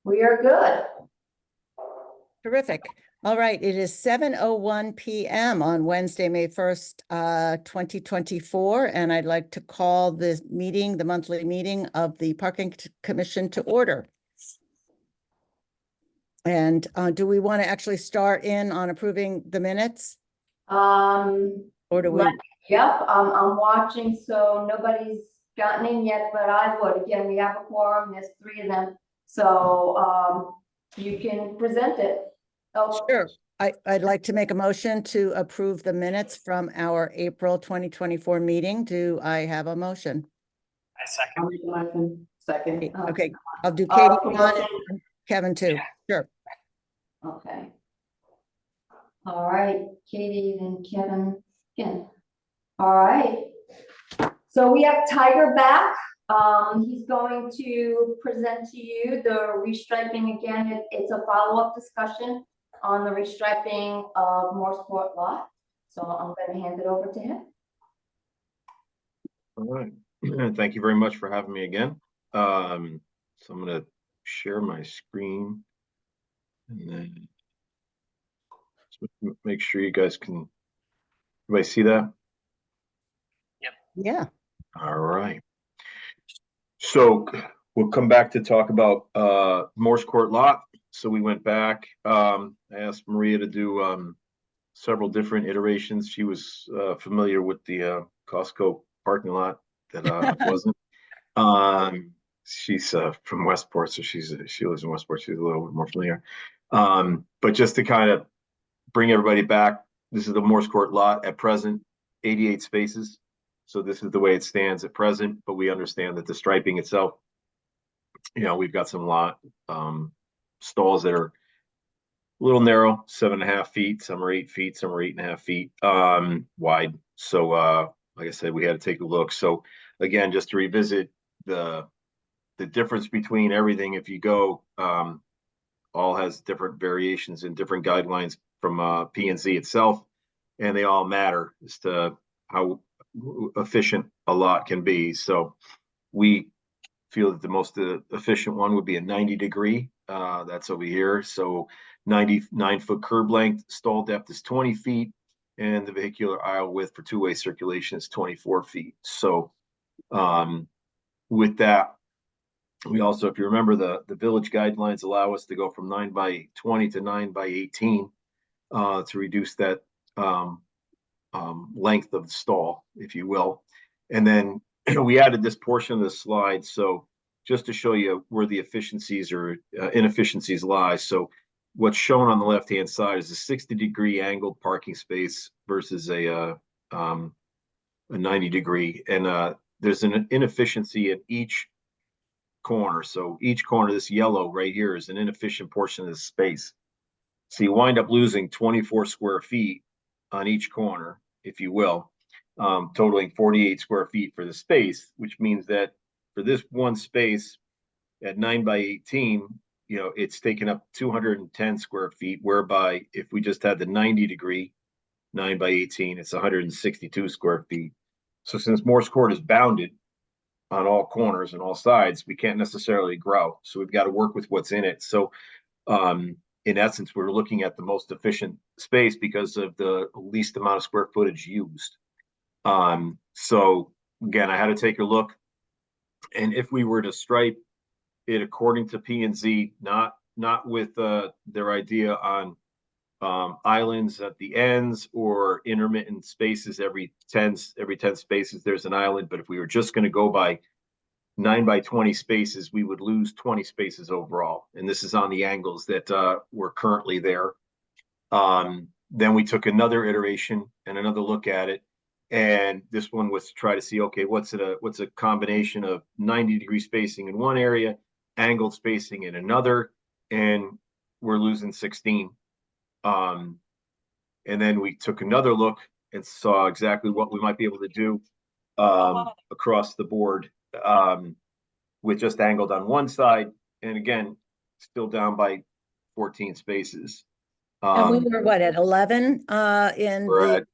We are good. Terrific. All right, it is 7:01 p.m. on Wednesday, May 1st, 2024, and I'd like to call this meeting, the monthly meeting of the Parking Commission to order. And do we want to actually start in on approving the minutes? Or do we? Yep, I'm watching, so nobody's gotten in yet, but I would. Again, we have a quorum, there's 3 of them, so you can present it. Oh, Sure. I'd like to make a motion to approve the minutes from our April 2024 meeting. Do I have a motion? I second. I'll make a motion. Second. Okay, I'll do Katie, John, Promotion. and Kevin too. Sure. Okay. All right, Katie and Kevin again. All right. So we have Tiger back. He's going to present to you the restriping again. It's a follow-up discussion on the restriping of Morse Court lot. So I'm going to hand it over to him. All right. Thank you very much for having me again. So I'm going to share my screen and then make sure you guys can. Everybody see that? Yeah. All right. So we'll come back to talk about Morse Court lot. So we went back. I asked Maria to do several different iterations. She was familiar with the Costco parking lot that I wasn't. She's from Westport, so she lives in Westport. She's a little bit more familiar. But just to kind of bring everybody back, this is the Morse Court lot at present, 88 spaces. So this is the way it stands at present, but we understand that the striping itself, we've got some lot stalls that are a little narrow, 7.5 feet, some are 8 feet, some are 8.5 feet wide. So like I said, we had to take a look. So again, just to revisit the difference between everything, if you go, all has different variations and different guidelines from P&Z itself, and they all matter as to how efficient a lot can be. So we feel that the most efficient one would be a 90-degree. That's over here. So 99-foot curb length, stall depth is 20 feet, and the vehicular aisle width for two-way circulation is 24 feet. So with that, we also, if you remember, the village guidelines allow us to go from 9x20 to 9x18 to reduce that length of the stall, if you will. And then we added this portion of the slide, so just to show you where the efficiencies or inefficiencies lie. So what's shown on the left-hand side is a 60-degree angled parking space versus a 90-degree, and there's an inefficiency in each corner. So each corner, this yellow right here, is an inefficient portion of the space. So you wind up losing 24 square feet on each corner, if you will, totaling 48 square feet for the space, which means that for this one space at 9x18, it's taken up 210 square feet, whereby if we just had the 90-degree 9x18, it's 162 square feet. So since Morse Court is bounded on all corners and all sides, we can't necessarily grow. So we've got to work with what's in it. So in essence, we're looking at the most efficient space because of the least amount of square footage used. So again, I had to take a look, and if we were to stripe it according to P&Z, not with their idea on islands at the ends or intermittent spaces every 10 spaces there's an island, but if we were just going to go by 9x20 spaces, we would lose 20 spaces overall. And this is on the angles that were currently there. Then we took another iteration and another look at it. And this one was to try to see, okay, what's a combination of 90-degree spacing in one area, angled spacing in another, and we're losing 16. And then we took another look and saw exactly what we might be able to do across the board with just angled on one side, and again, still down by 14 spaces. And we were what, at 11, in the,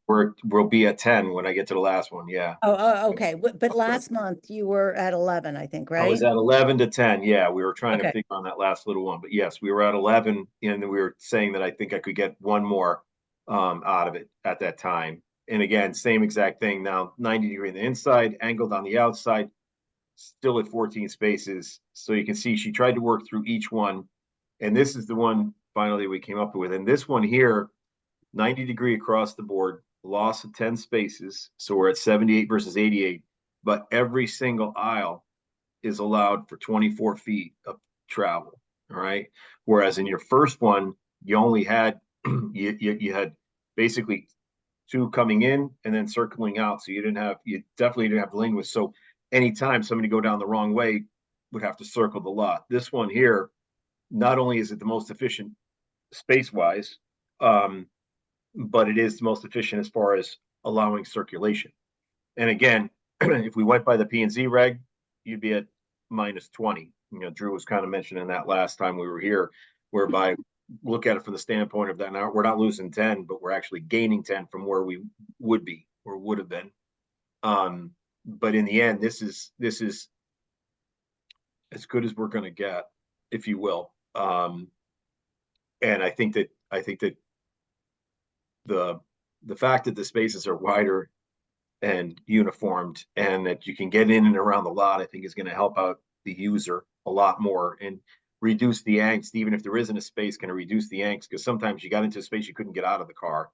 We'll be at 10 when I get to the last one, yeah. okay, but last month you were at 11, I think, I was right? at 11 to 10, yeah, we were trying to Okay. figure on that last little one, but yes, we were at 11, and we were saying that I think I could get one more out of it at that time. And again, same exact thing now, 90-degree on the inside, angled on the outside, still at 14 spaces. So you can see she tried to work through each one. And this is the one finally we came up with. And this one here, 90-degree across the board, loss of 10 spaces. So we're at 78 versus 88, but every single aisle is allowed for 24 feet of travel. All right. Whereas in your first one, you only had, you had basically two coming in and then circling out. So you definitely didn't have lane width. So anytime somebody go down the wrong way would have to circle the lot. This one here, not only is it the most efficient space wise, but it is the most efficient as far as allowing circulation. And again, if we went by the P&Z reg, you'd be at minus 20. You know, Drew was kind of mentioning that last time we were here, whereby look at it from the standpoint of that now we're not losing 10, but we're actually gaining 10 from where we would be or would have been. But in the end, this is as good as we're going to get, if you will. And I think that the fact that the spaces are wider and uniformed and that you can get in and around the lot, I think is going to help out the user a lot more and reduce the angst. Even if there isn't a space, going to reduce the angst, because sometimes you got into a space you couldn't get out of the car,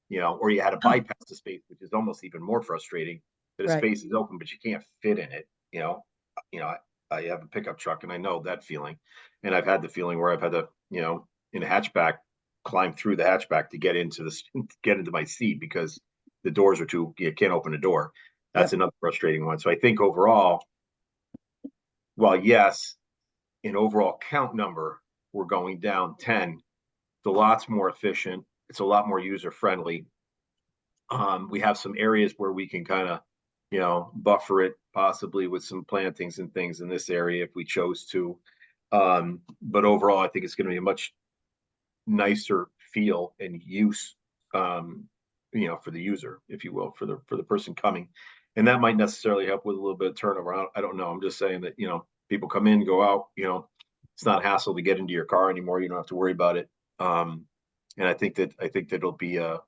you know, or you had to bypass the space, which is almost even more frustrating, that a Right. space is open but you can't fit in it. I have a pickup truck and I know that feeling, and I've had the feeling where I've had to, you know, in a hatchback, climb through the hatchback to get into my seat because the doors are you can't open a door. That's another frustrating one. So I think overall, while yes, in overall count number, we're going down 10, the lot's more efficient. It's a lot more user friendly. We have some areas where we can kind of, you know, buffer it possibly with some plantings and things in this area if we chose to. But overall, I think it's going to be a much nicer feel and use, you know, for the user, if you will, for the person coming. And that might necessarily help with a little bit of turnover. I don't know. I'm just saying that, you know, people come in, go out, you know, it's not a hassle to get into your car anymore. You don't have to worry about it. And I think that it'll be I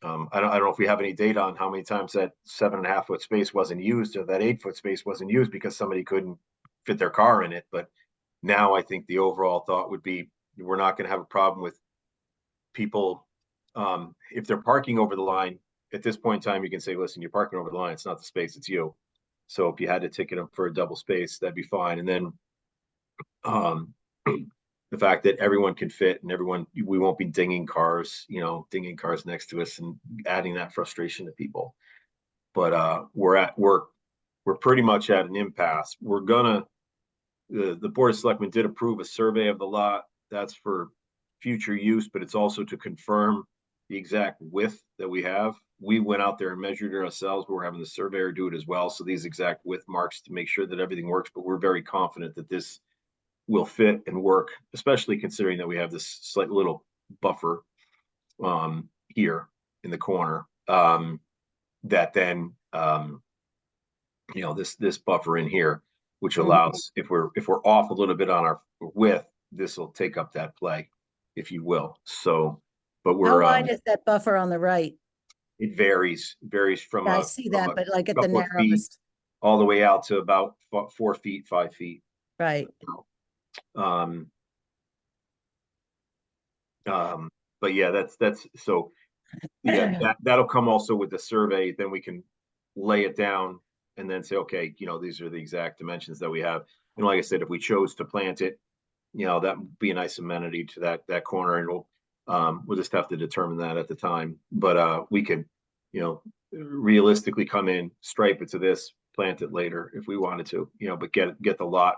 don't know if we have any data on how many times that 7.5 foot space wasn't used or that 8 foot space wasn't used because somebody couldn't fit their car in it. But now I think the overall thought would be we're not going to have a problem with people. If they're parking over the line at this point in time, you can say, listen, you're parking over the line. It's not the space, it's you. So if you had to ticket them for a double space, that'd be fine. And then the fact that everyone can fit and we won't be dinging cars next to us and adding that frustration to people. But we're pretty much at an impasse. The Board of Selectmen did approve a survey of the lot. That's for future use, but it's also to confirm the exact width that we have. We went out there and measured it ourselves, but we're having the surveyor do it as well. So these exact width marks to make sure that everything works, but we're very confident that this will fit and work, especially considering that we have this slight little buffer here in the corner, that then you know, this buffer in here, which allows, if we're off a little bit on our width, this will take up that play, if you will. So, but How we're wide is that buffer on the right? it varies from I a see that, but like at the couple of feet narrowest, all the way out to about 4 feet, 5 feet. right? Um, but yeah, that's so yeah, that'll come also with the survey. Then we can lay it down and then say, okay, you know, these are the exact dimensions that we have. And like I said, if we chose to plant it, you know, that would be a nice amenity to that corner, and we'll just have to determine that at the time. But we could, you know, realistically come in, stripe it to this, plant it later if we wanted to, you know, but get the lot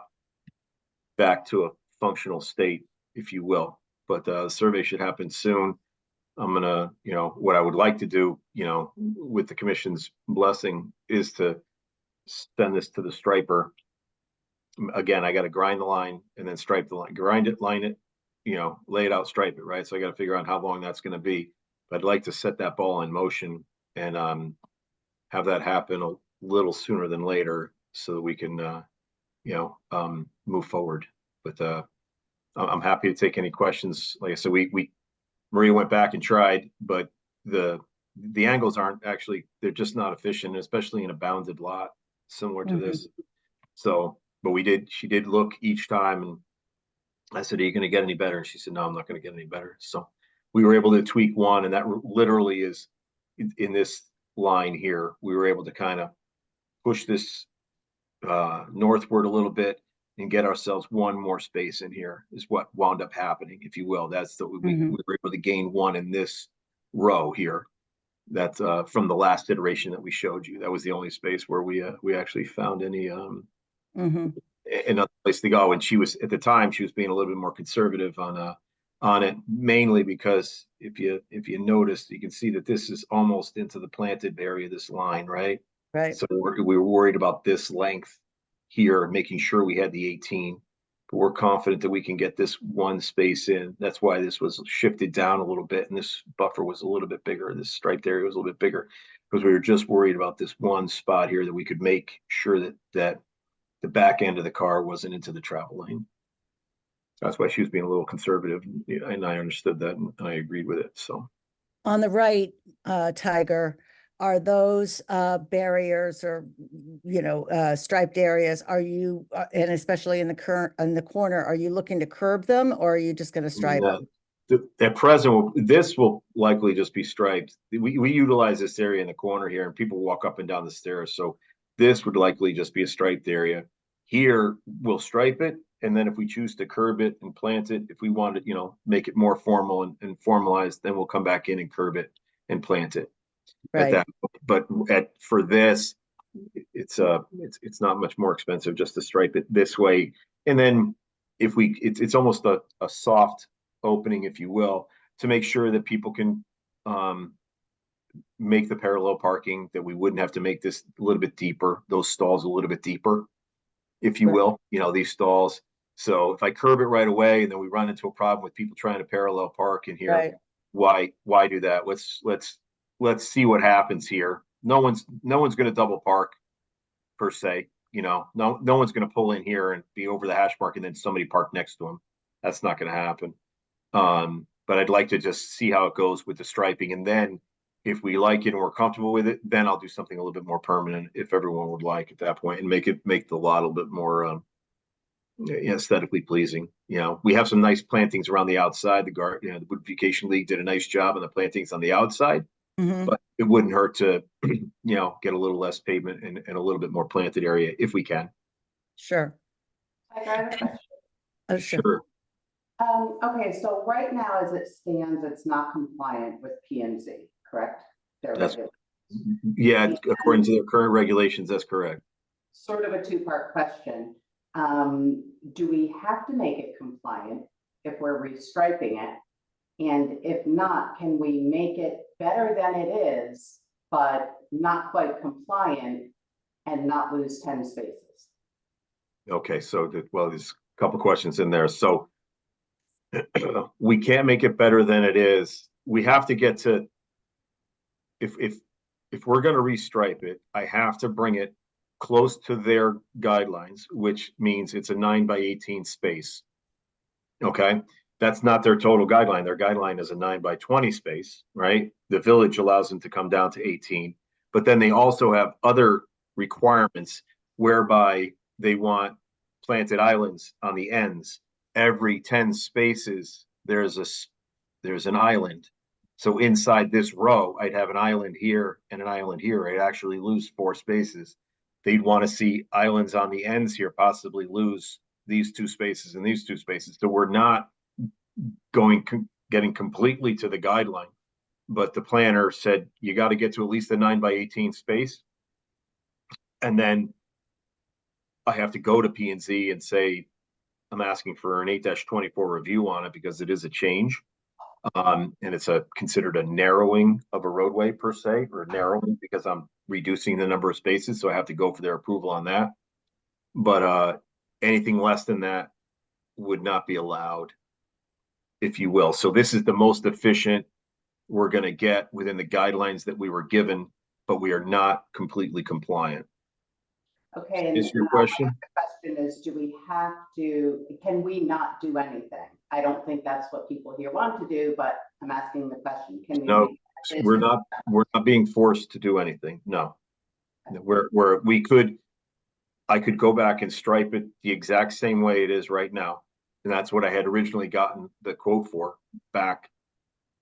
back to a functional state, if you will. But the survey should happen soon. I'm gonna, you know, what I would like to do, you know, with the commission's blessing is to send this to the striper. Again, I got to grind the line and then stripe the line, grind it, line it, lay it out, stripe it, right? So I gotta figure out how long that's gonna be. But I'd like to set that ball in motion and have that happen a little sooner than later so that we can move forward. But I'm happy to take any questions. Like I said, Maria went back and tried, but the angles aren't actually, they're just not efficient, especially in a bounded lot similar to this. So, but she did look each time, and I said, "Are you going to get any better?" And she said, "No, I'm not going to get any better." So we were able to tweak one, and that literally is in this line here. We were able to kind of push this northward a little bit and get ourselves one more space in here is what wound up happening, if you will. That's we were able to gain one in this row here. That's from the last iteration that we showed you. That was the only space where we actually found any another place to go. And she was, at the time, she was being a little bit more conservative on it, mainly because if you notice, you can see that this is almost into the planted area, this line, right? Right. So we were worried about this length here, making sure we had the 18. But we're confident that we can get this one space in. That's why this was shifted down a little bit, and this buffer was a little bit bigger. This striped area was a little bit bigger because we were just worried about this one spot here that we could make sure that the back end of the car wasn't into the travel lane. That's why she was being a little conservative, and I understood that, and I agreed with it. So on the right, Tiger, are those barriers or striped areas? Are you and especially in the corner, are you looking to curb them, or are you just going to stripe them? At present, this will likely just be striped. We utilize this area in the corner here, and people walk up and down the stairs. So this would likely just be a striped area. Here, we'll stripe it, and then if we choose to curb it and plant it, if we want to, make it more formal and formalized, then we'll come back in and curb it and plant it. Right. At that. But for this, it's not much more expensive just to stripe it this way. And then if it's almost a soft opening, if you will, to make sure that people can make the parallel parking, that we wouldn't have to make this a little bit deeper, those stalls a little bit deeper, if you will, these stalls. So if I curb it right away and then we run into a problem with people trying to parallel park in here, right. why do that? Let's see what happens here. No one's going to double park per se. No one's going to pull in here and be over the hash mark and then somebody park next to them. That's not going to happen. But I'd like to just see how it goes with the striping, and then if we like it and we're comfortable with it, then I'll do something a little bit more permanent if everyone would like at that point, and make the lot a little bit more aesthetically pleasing. We have some nice plantings around the outside. The Wood League did a nice job on the plantings on the outside. But it wouldn't hurt to, get a little less pavement and a little bit more planted area if we can. Sure. I have a question. Sure. Okay, so right now, as it stands, it's not compliant with P&Z, correct? Yeah, according to their current regulations, that's correct. Sort of a two-part question. Do we have to make it compliant if we're restriping it? And if not, can we make it better than it is, but not quite compliant and not lose 10 spaces? Okay, so there's a couple questions in there. So we can't make it better than it is. We have to get to, if we're going to restripe it, I have to bring it close to their guidelines, which means it's a 9x18 space. Okay. That's not their total guideline. Their guideline is a 9x20 space, right? The village allows them to come down to 18, but then they also have other requirements whereby they want planted islands on the ends. Every 10 spaces, there's an island. So inside this row, I'd have an island here and an island here. I'd actually lose 4 spaces. They'd want to see islands on the ends here, possibly lose these 2 spaces and these 2 spaces. So we're not getting completely to the guideline, but the planner said you got to get to at least a 9x18 space, and then I have to go to P&Z and say I'm asking for an 8-24 review on it because it is a change, and it's considered a narrowing of a roadway per se, or narrowing because I'm reducing the number of spaces, so I have to go for their approval on that. But anything less than that would not be allowed. if you will. So this is the most efficient we're gonna get within the guidelines that we were given, but we are not completely compliant. Okay, and Is your question? the question is, can we not do anything? I don't think that's what people here want to do, but I'm asking the question, can we? No, make we're not being forced to do anything, no. I could go back and stripe it the exact same way it is right now. And that's what I had originally gotten the quote for back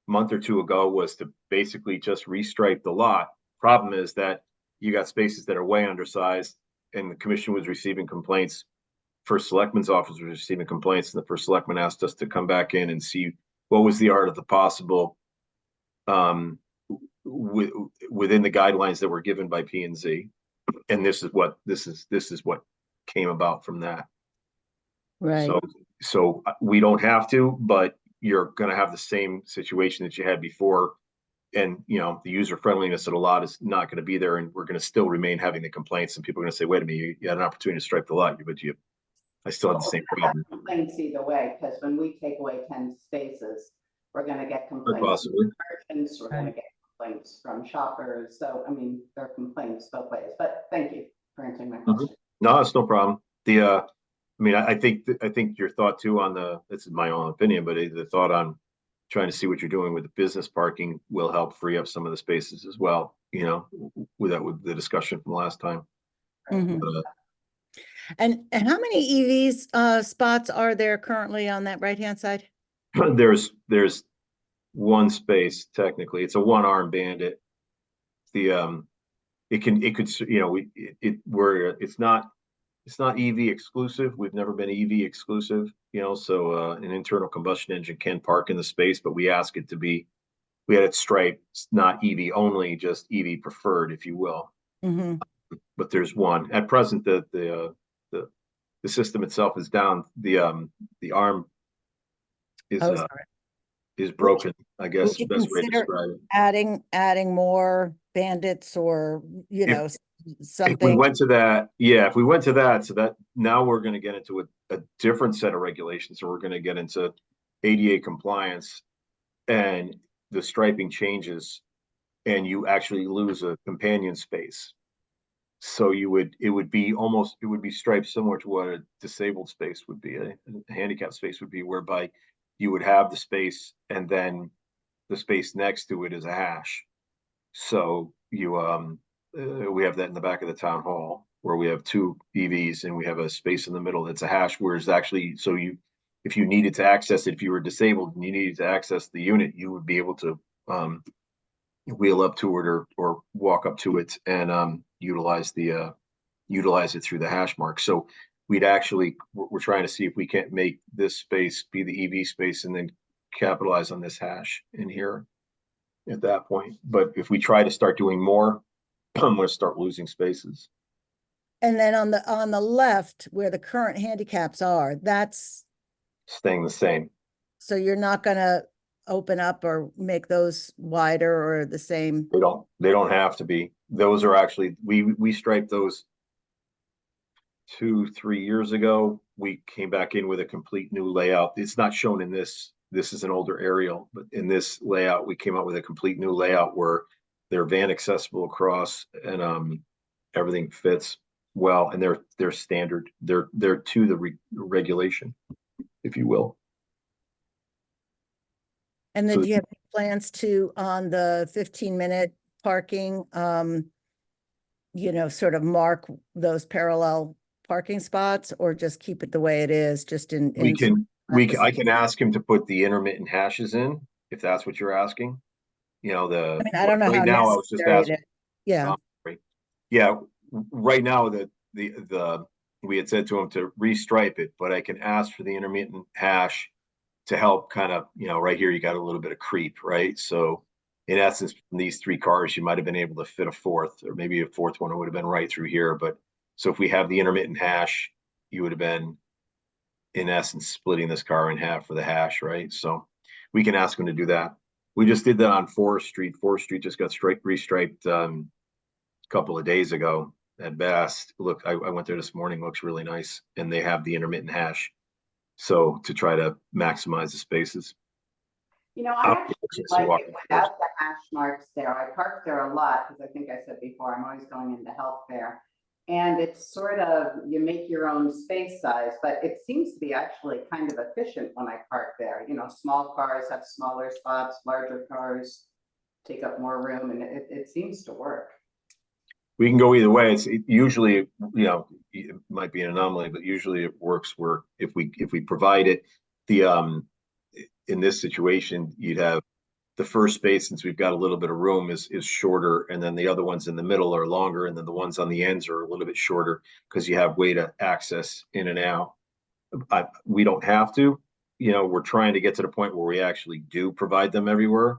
a month or two ago, was to basically just restripe the lot. Problem is that you got spaces that are way undersized, and the commission was receiving complaints. First Selectman's office was receiving complaints, and the first selectman asked us to come back in and see what was the art of the possible within the guidelines that were given by P&Z. And this is what came about from that. Right. So we don't have to, but you're gonna have the same situation that you had before. And, you know, the user friendliness of the lot is not gonna be there, and we're gonna still remain having the complaints, and people are gonna say, wait a minute, you had an opportunity to stripe the lot, but I still have the same problem. Complaints either way, because when we take away 10 spaces, we're gonna get complaints from Possibly. merchants, we're gonna get complaints from shoppers. So, I mean, there are complaints both ways, but thank you for answering my question. No, it's no problem. I think your thought too this is my own opinion, but the thought on trying to see what you're doing with the business parking will help free up some of the spaces as well, you know, with the discussion from last time. Mhm. But, And how many EVs spots are there currently on that right-hand side? there's one space technically. It's a one-arm bandit. It's not EV exclusive. We've never been EV exclusive, you know, so an internal combustion engine can park in the space, but we had it striped, not EV only, just EV preferred, if you will. Mhm. But there's one. At present, the system itself is down. The arm Oh, sorry. is broken, I guess, Would you best way to consider describe it. adding more bandits or, you If- know, If we something? went to that, so that now we're gonna get into a different set of regulations. So we're gonna get into ADA compliance, and the striping changes, and you actually lose a companion space. So it would be striped similar to what a disabled space would be, a handicap space would be, whereby you would have the space and then the space next to it is a hash. So we have that in the back of the town hall, where we have two EVs and we have a space in the middle that's a hash, whereas actually, if you needed to access it, if you were disabled and you needed to access the unit, you would be able to wheel up to it or walk up to it and utilize it through the hash mark. So we're trying to see if we can't make this space be the EV space and then capitalize on this hash in here at that point. But if we try to start doing more, I'm going to start losing spaces. And then on the left where the current handicaps are, that's, Staying the same. so you're not gonna open up or make those wider or the same? They don't have to be. Those are actually, we striped those 2-3 years ago. We came back in with a complete new layout. It's not shown in this. This is an older aerial, but in this layout, we came up with a complete new layout where they're van accessible across, and everything fits well, and they're standard. They're to the regulation, if you will. And then So- do you have plans to, on the 15-minute parking, you know, sort of mark those parallel parking spots, or just keep it the way it is, just in? I can ask him to put the intermittent hashes in, if that's what you're asking. You know, I mean, I don't know how right now, I was just necessary asking. it is. Yeah, Yeah, right now, we had said to him to restripe it, but I can ask for the intermittent hash to help kind of, you know, right here, you got a little bit of creep, right? So in essence, from these 3 cars, you might have been able to fit a fourth, or maybe a fourth one would have been right through here. But so if we have the intermittent hash, you would have been, in essence, splitting this car in half for the hash, right? So we can ask him to do that. We just did that on Forest Street. Forest Street just got restriped a couple of days ago at best. Look, I went there this morning, looks really nice, and they have the intermittent hash. So to try to maximize the spaces. You know, I I'll actually just like walk it in without the hash marks there. I park there a lot, because I think I said before, I'm always going into health fair. And it's sort of, you make your own space size, but it seems to be actually kind of efficient when I park there. You know, small cars have smaller spots, larger cars take up more room, and it seems to work. We can go either way. Usually, you know, it might be an anomaly, but usually it works where if we provide it, in this situation, you'd have the first space, since we've got a little bit of room, is shorter, and then the other ones in the middle are longer, and then the ones on the ends are a little bit shorter because you have way to access in and out. We don't have to, you know, we're trying to get to the point where we actually do provide them everywhere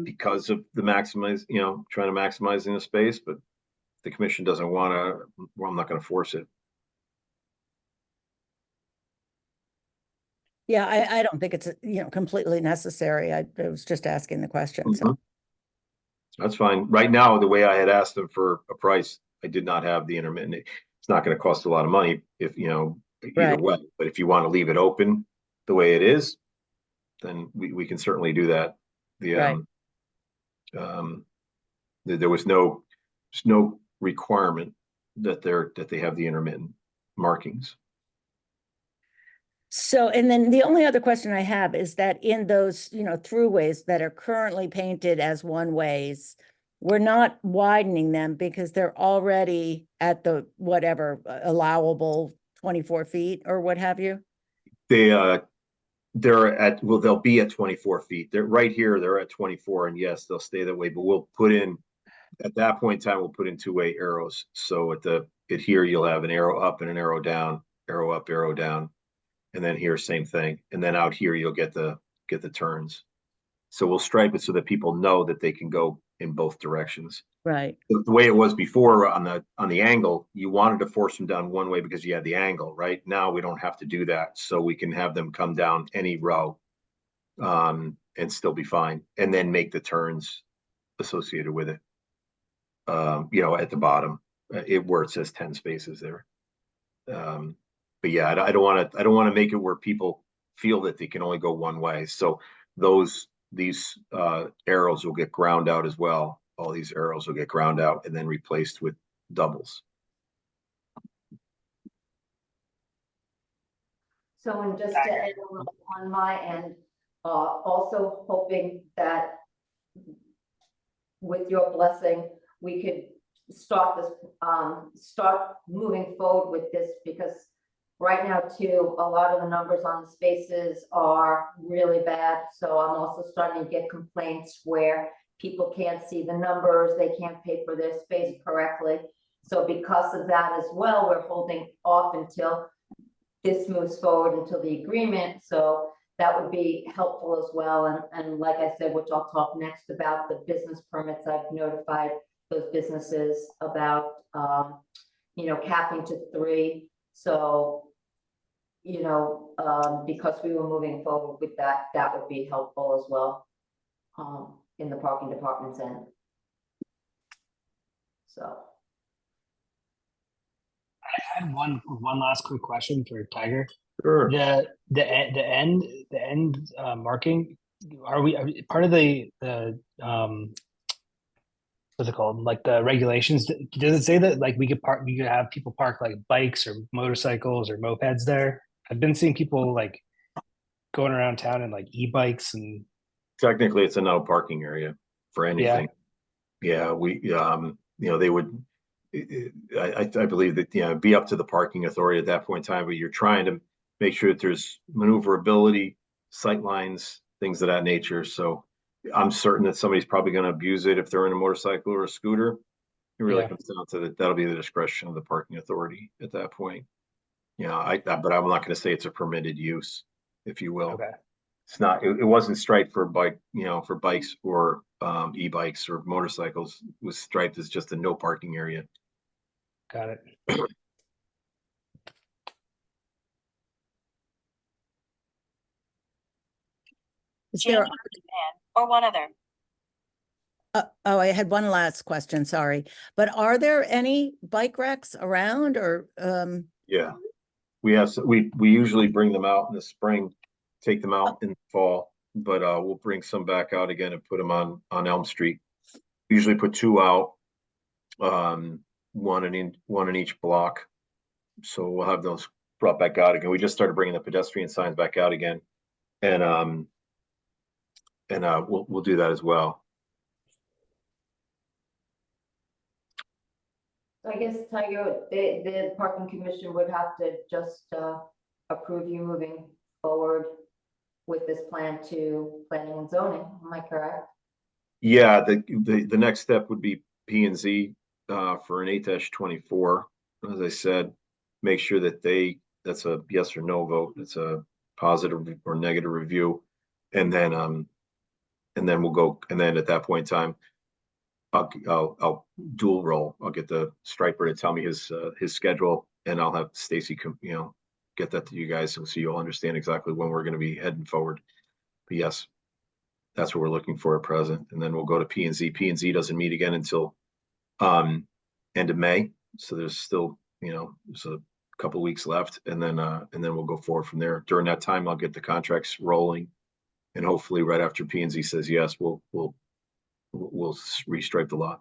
because of the trying to maximizing the space, but the commission doesn't want to, well, I'm not going to force it. Yeah, I don't think it's, completely necessary. I was just asking the question, so. That's fine. Right now, the way I had asked them for a price, I did not have the intermittent. It's not going to cost a lot of money if, either Right. way, but if you want to leave it open the way it is, then we can certainly do that. Right. There was no requirement that they have the intermittent markings. So, and then the only other question I have is that in those, throughways that are currently painted as one-ways, we're not widening them because they're already at the whatever allowable 24 feet or what have you? They'll be at 24 feet. They're right here, they're at 24, and yes, they'll stay that way, but we'll put in, at that point in time, we'll put in two-way arrows. So at here, you'll have an arrow up and an arrow down, arrow up, arrow down. And then here, same thing. And then out here, you'll get the turns. So we'll stripe it so that people know that they can go in both directions. Right. The way it was before on the angle, you wanted to force them down one way because you had the angle, right? Now we don't have to do that. So we can have them come down any row and still be fine. And then make the turns associated with it. At the bottom, where it says 10 spaces there. But yeah, I don't want to make it where people feel that they can only go one way. So these arrows will get ground out as well. All these arrows will get ground out and then replaced with doubles. So, and just to add a little on my end, also hoping that with your blessing, we could start moving forward with this, because right now too, a lot of the numbers on the spaces are really bad. So I'm also starting to get complaints where people can't see the numbers, they can't pay for their space correctly. So because of that as well, we're holding off until this moves forward, until the agreement. So that would be helpful as well. And like I said, which I'll talk next about the business permits, I've notified those businesses about, capping to 3. So, because we were moving forward with that, that would be helpful as well, in the parking department's end. So. I had one last quick question for Tiger. Sure. The end marking, are we part of the what's it called? Like the regulations, does it say that like we could have people park like bikes or motorcycles or mopeds there? I've been seeing people like going around town in like e-bikes and. Technically, it's a no parking area for anything. Yeah, they would. I believe that be up to the parking authority at that point in time, but you're trying to make sure that there's maneuverability, sight lines, things of that nature. So I'm certain that somebody's probably going to abuse it if they're in a motorcycle or a scooter. It really comes down to that. That'll be the discretion of the parking authority at that point. But I'm not going to say it's a permitted use, if you will. Okay. It's not. It wasn't striped for for bikes or e-bikes or motorcycles. It was striped as just a no parking area. Got it. Is there, or one other. I had one last question, sorry. But are there any bike racks around or, Yeah, we have. We usually bring them out in the spring, take them out in the fall. but we'll bring some back out again and put them on Elm Street. Usually put 2 out, one in each block. So we'll have those brought back out again. We just started bringing the pedestrian signs back out again, and we'll do that as well. I guess, Tiger, the parking commission would have to just approve you moving forward with this plan to planning and zoning. Am I correct? Yeah, the next step would be P and Z for an 8-24. As I said, make sure that that's a yes or no vote. It's a positive or negative review, and then we'll go. And then at that point in time, I'll dual roll. I'll get the striper to tell me his schedule, and I'll have Stacy get that to you guys so you'll understand exactly when we're going to be heading forward. But yes, that's what we're looking for at present. And then we'll go to P and Z. P and Z doesn't meet again until end of May. So there's still, there's a couple weeks left, and then we'll go forward from there. During that time, I'll get the contracts rolling, and hopefully right after P and Z says yes, we'll restripe the lot.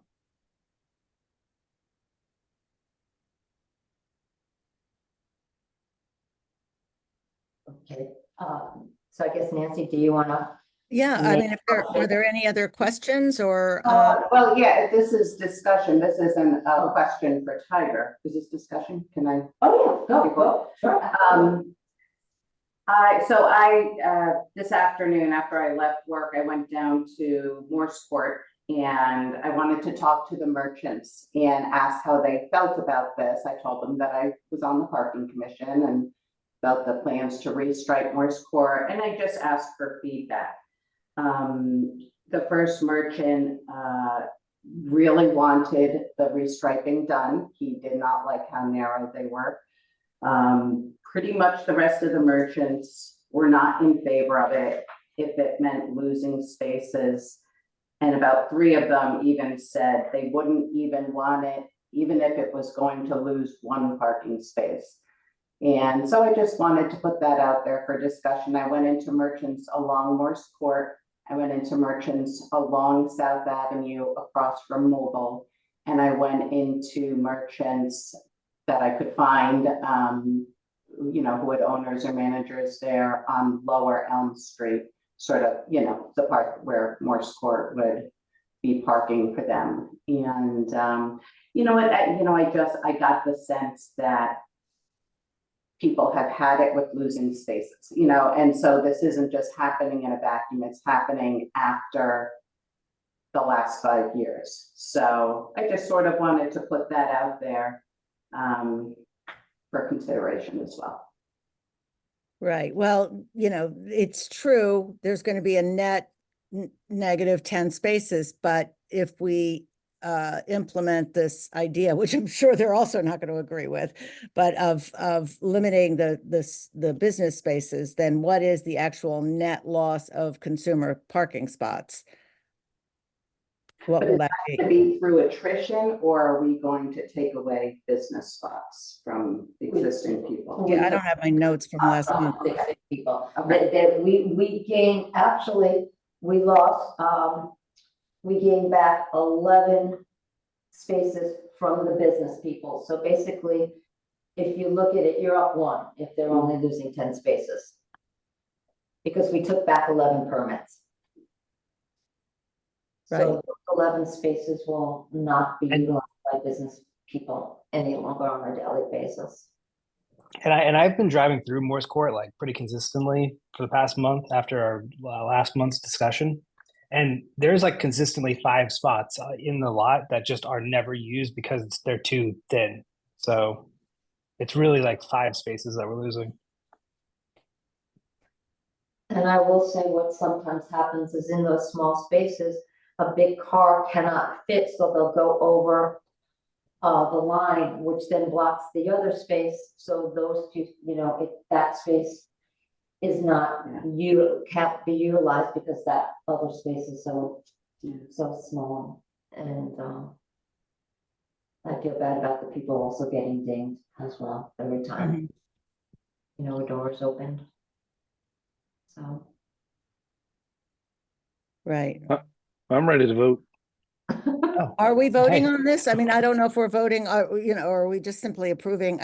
Okay, so I guess Nancy, do you wanna? Yeah, I mean, are there any other questions or? Well, yeah, this is discussion. This isn't a question for Tiger. Is this discussion? Can I? Oh, yeah, go, sure. This afternoon, after I left work, I went down to Morse Court, and I wanted to talk to the merchants and ask how they felt about this. I told them that I was on the parking commission and about the plans to restripe Morse Court, and I just asked for feedback. The first merchant really wanted the restriping done. He did not like how narrow they were. Pretty much the rest of the merchants were not in favor of it if it meant losing spaces. And about 3 of them even said they wouldn't even want it, even if it was going to lose 1 parking space. And so I just wanted to put that out there for discussion. I went into merchants along Morse Court. I went into merchants along South Avenue across from Mobile. And I went into merchants that I could find, who had owners or managers there on Lower Elm Street, sort of, the part where Morse Court would be parking for them. And, I got the sense that people have had it with losing spaces, and so this isn't just happening in a vacuum, it's happening after the last 5 years. So I just sort of wanted to put that out there for consideration as well. Right. Well, it's true. There's going to be a net negative 10 spaces, but if we implement this idea, which I'm sure they're also not going to agree with, but of limiting the business spaces, then what is the actual net loss of consumer parking spots? What will that be? To be through attrition, or are we going to take away business spots from existing people? Yeah, I don't have my notes from last month. People, that we gained, actually, we lost, we gained back 11 spaces from the business people. So basically, if you look at it, you're up 1 if they're only losing 10 spaces. Because we took back 11 permits. So 11 spaces will not be utilized by business people any longer on a daily basis. And I've been driving through Morse Court like pretty consistently for the past month after our last month's discussion. And there's like consistently 5 spots in the lot that just are never used because they're too thin. So it's really like 5 spaces that we're losing. And I will say what sometimes happens is in those small spaces, a big car cannot fit, so they'll go over the line, which then blocks the other space. So those 2, that space is not, can't be utilized because that other space is so small. And I feel bad about the people also getting dinged as well every time, a door is opened. So. Right. I'm ready to vote. Oh, Are we voting Hey. on this? I mean, I don't know if we're voting, or are we just simply approving?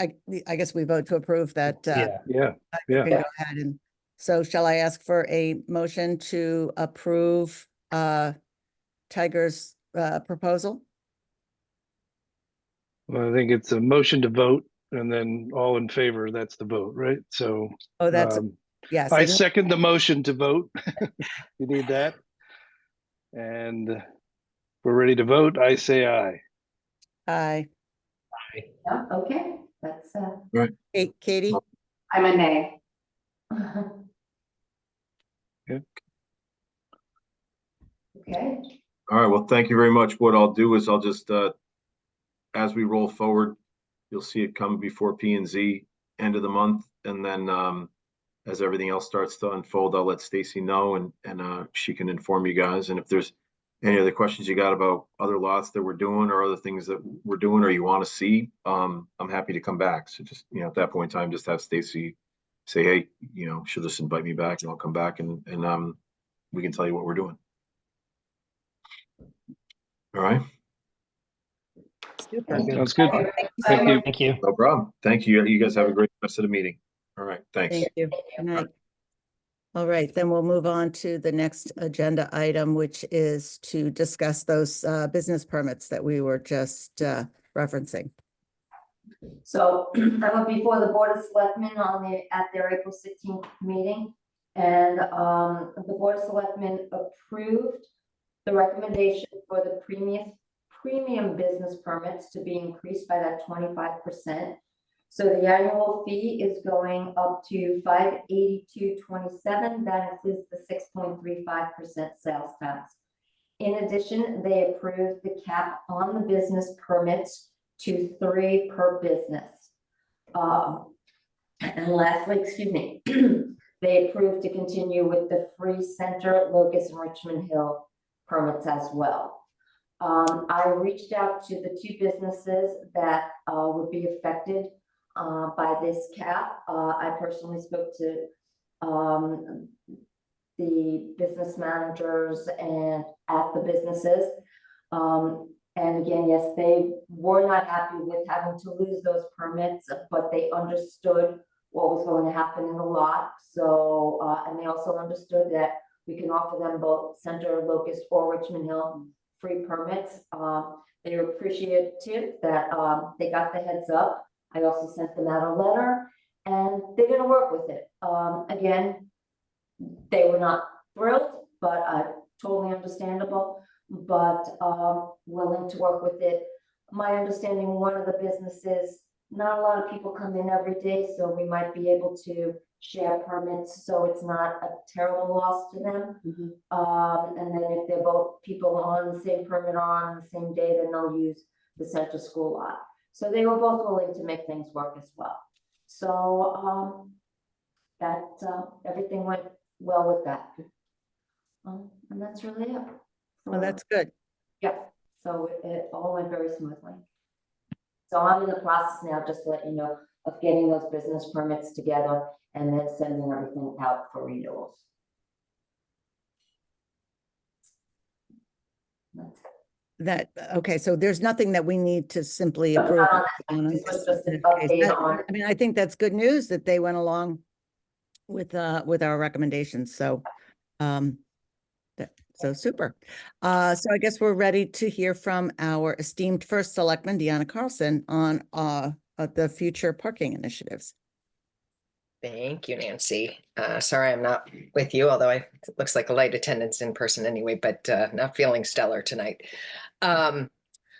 I guess we vote to approve that. yeah. Yeah, You yeah. can go ahead and, so shall I ask for a motion to approve Tiger's proposal? Well, I think it's a motion to vote and then all in favor, that's the vote, right? So Oh, that's, um, yes. I and- second the motion to vote. You need that? And we're ready to vote. I say aye. Aye. Yeah, okay, that's, Katie? I'm a nay. okay, All right, well, thank you very much. What I'll do is I'll just, as we roll forward, you'll see it come before P and Z end of the month. And then, as everything else starts to unfold, I'll let Stacy know and she can inform you guys. And if there's any other questions you got about other lots that we're doing or other things that we're doing or you want to see, I'm happy to come back. So just, at that point in time, just have Stacy say, hey, she'll just invite me back and I'll come back and we can tell you what we're doing. All right, Super. Very good. Sounds good. Okay, Thank you. Thank you. no problem. Thank you. You guys have a great rest of the meeting. All right, thanks. Thank you. Good night. All right, then we'll move on to the next agenda item, which is to discuss those business permits that we were just referencing. so I went before the Board of Selectmen at their April 16th meeting. And the Board of Selectmen approved the recommendation for the premium business permits to be increased by that 25%. So the annual fee is going up to $582.27. That includes the 6.35% sales tax. In addition, they approved the cap on the business permits to 3 per business. And lastly, excuse me, they approved to continue with the free center, Locust, and Richmond Hill permits as well. I reached out to the 2 businesses that would be affected by this cap. I personally spoke to the business managers and at the businesses. And again, yes, they were not happy with having to lose those permits, but they understood what was going to happen in the lot. So, and they also understood that we can offer them both Center, Locust, or Richmond Hill free permits. They were appreciative that they got the heads up. I also sent them out a letter and they're gonna work with it. Again, they were not thrilled, but totally understandable, but willing to work with it. My understanding, one of the businesses, not a lot of people come in every day, so we might be able to share permits, so it's not a terrible loss to them. And then if they're both people on the same permit on the same day, then they'll use the Center School lot. So they were both willing to make things work as well. So that everything went well with that. And that's really it. Well, that's good. Yeah, so it all went very smoothly. So I'm in the process now, just to let you know, of getting those business permits together and then sending everything out for renewals. That's Okay, so there's nothing that we need to simply it. approve. This was just an Okay, update that- on, I mean, I think that's good news that they went along with our recommendations, so so super. So I guess we're ready to hear from our esteemed first selectman, Deanna Carlson, on the future parking initiatives. Thank you, Nancy. Sorry, I'm not with you, although it looks like a light attendance in person anyway, but not feeling stellar tonight.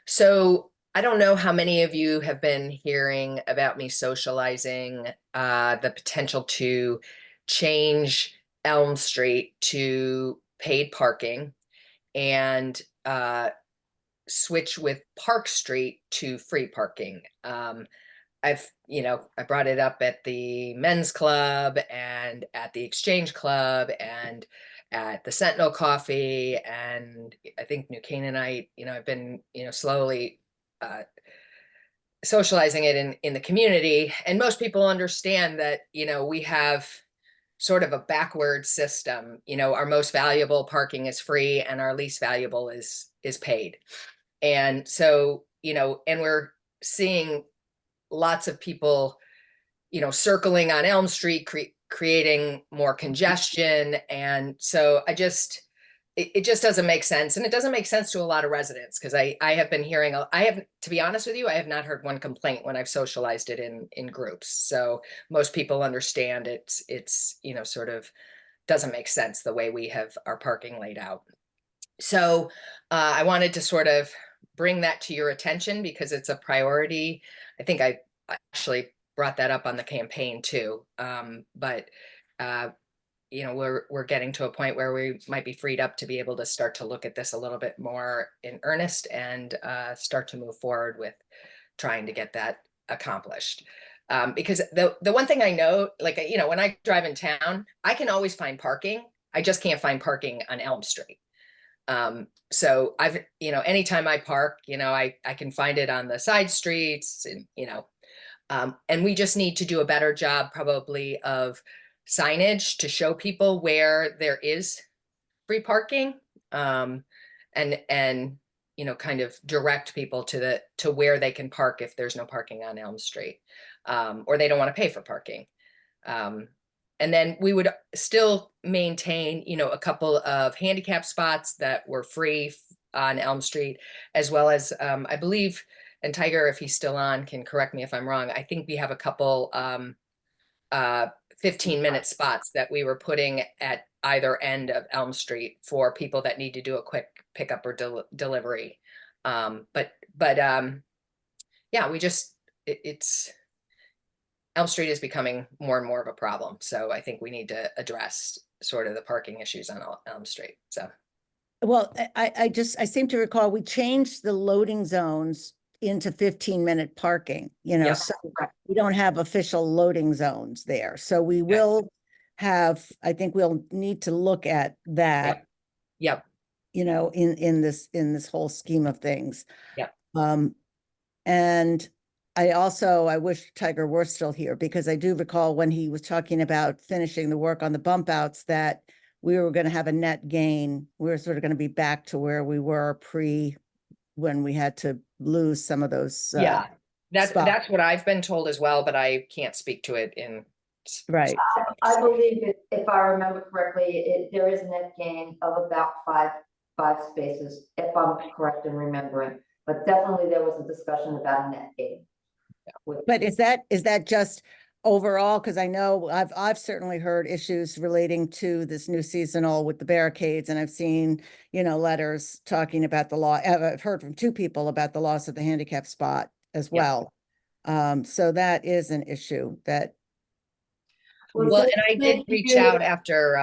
So I don't know how many of you have been hearing about me socializing the potential to change Elm Street to paid parking and switch with Park Street to free parking. I brought it up at the men's club and at the Exchange Club and at the Sentinel Coffee. And I think New Canaanite, I've been, slowly socializing it in the community. And most people understand that, we have sort of a backward system. You know, our most valuable parking is free and our least valuable is paid. And so, you know, and we're seeing lots of people, you know, circling on Elm Street, creating more congestion. And so it just doesn't make sense. And it doesn't make sense to a lot of residents, because I have been hearing, to be honest with you, I have not heard one complaint when I've socialized it in groups. So most people understand it's, you know, sort of doesn't make sense the way we have our parking laid out. So I wanted to sort of bring that to your attention because it's a priority. I think I actually brought that up on the campaign too. But you know, we're getting to a point where we might be freed up to be able to start to look at this a little bit more in earnest and start to move forward with trying to get that accomplished. Because the one thing I know, like, you know, when I drive in town, I can always find parking. I just can't find parking on Elm Street. So I've, you know, anytime I park, you know, I can find it on the side streets and, you know, and we just need to do a better job probably of signage to show people where there is free parking, and you know, kind of direct people to where they can park if there's no parking on Elm Street, or they don't want to pay for parking. And then we would still maintain, you know, a couple of handicap spots that were free on Elm Street, as well as I believe, and Tiger, if he's still on, can correct me if I'm wrong, I think we have a couple 15-minute spots that we were putting at either end of Elm Street for people that need to do a quick pickup or delivery. But yeah, we just, it's, Elm Street is becoming more and more of a problem. So I think we need to address sort of the parking issues on Elm Street. So. Well, I seem to recall we changed the loading zones into 15-minute parking, you know, Yep. so we don't have official loading zones there. So we will have, I think we'll need to look at that. Yep. You know, in this whole scheme of things. Yep. And I wish Tiger were still here, because I do recall when he was talking about finishing the work on the bump outs that we were going to have a net gain. We were sort of going to be back to where we were when we had to lose some of those. Yeah, that's spots. what I've been told as well, but I can't speak to it in. Right. I believe if I remember correctly, there is a net gain of about five spaces, if I'm correct in remembering. But definitely there was a discussion about a net gain. But is that just overall? Because I know I've certainly heard issues relating to this new seasonal with the barricades, and I've seen, you know, letters talking about the law. I've heard from two people about the loss of the handicap spot as well. So that is an issue that. Well, and I did reach out after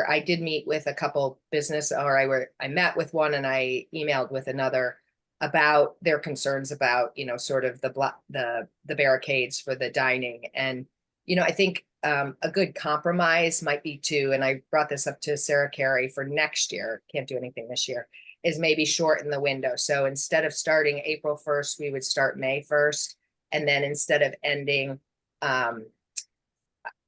I did meet with a couple I met with one and I emailed with another about their concerns about, you know, sort of the barricades for the dining. And, you know, I think a good compromise might be and I brought this up to Sarah Carey for next year, can't do anything this year, is maybe shorten the window. So instead of starting April 1st, we would start May 1st. And then instead of ending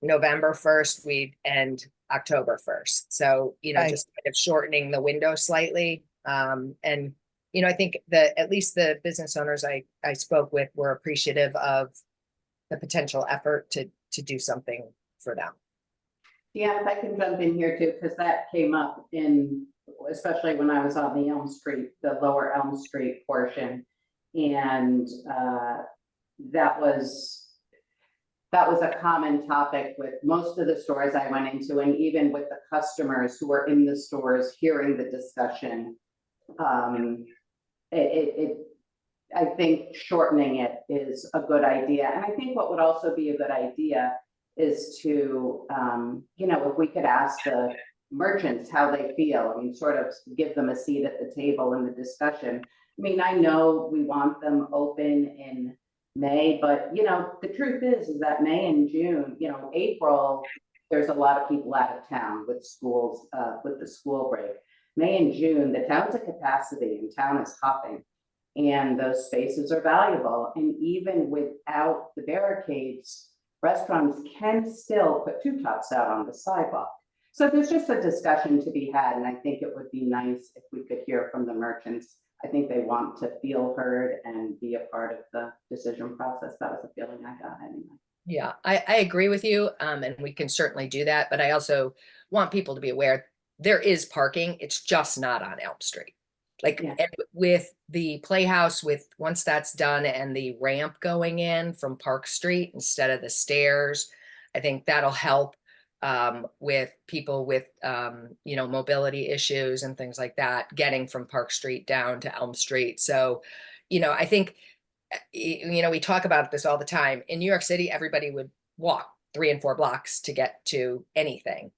November 1st, we'd end October 1st. So, you know, just kind of shortening the window slightly. And, you know, I think that at least the business owners I spoke with were appreciative of the potential effort to do something for them. Yeah, if I can jump in here too, because that came up especially when I was on the Elm Street, the lower Elm Street portion. And that was a common topic with most of the stores I went into, and even with the customers who were in the stores hearing the discussion. I think shortening it is a good idea. And I think what would also be a good idea is to, you know, if we could ask the merchants how they feel, I mean, sort of give them a seat at the table in the discussion. I mean, I know we want them open in May, but, you know, the truth is that May and June, you know, April, there's a lot of people out of town with schools, with the school break. May and June, the town's at capacity and town is hopping, and those spaces are valuable. And even without the barricades, restaurants can still put two tops out on the sidewalk. So there's just a discussion to be had, and I think it would be nice if we could hear from the merchants. I think they want to feel heard and be a part of the decision process. That was the feeling I got anyway. Yeah, I agree with you, and we can certainly do that, but I also want people to be aware there is parking, it's just not on Elm Street. Like Yeah. and with the Playhouse, once that's done and the ramp going in from Park Street instead of the stairs, I think that'll help with people with mobility issues and things like that, getting from Park Street down to Elm Street. So, I think we talk about this all the time. In New York City, everybody would walk 3 and 4 blocks to get to anything.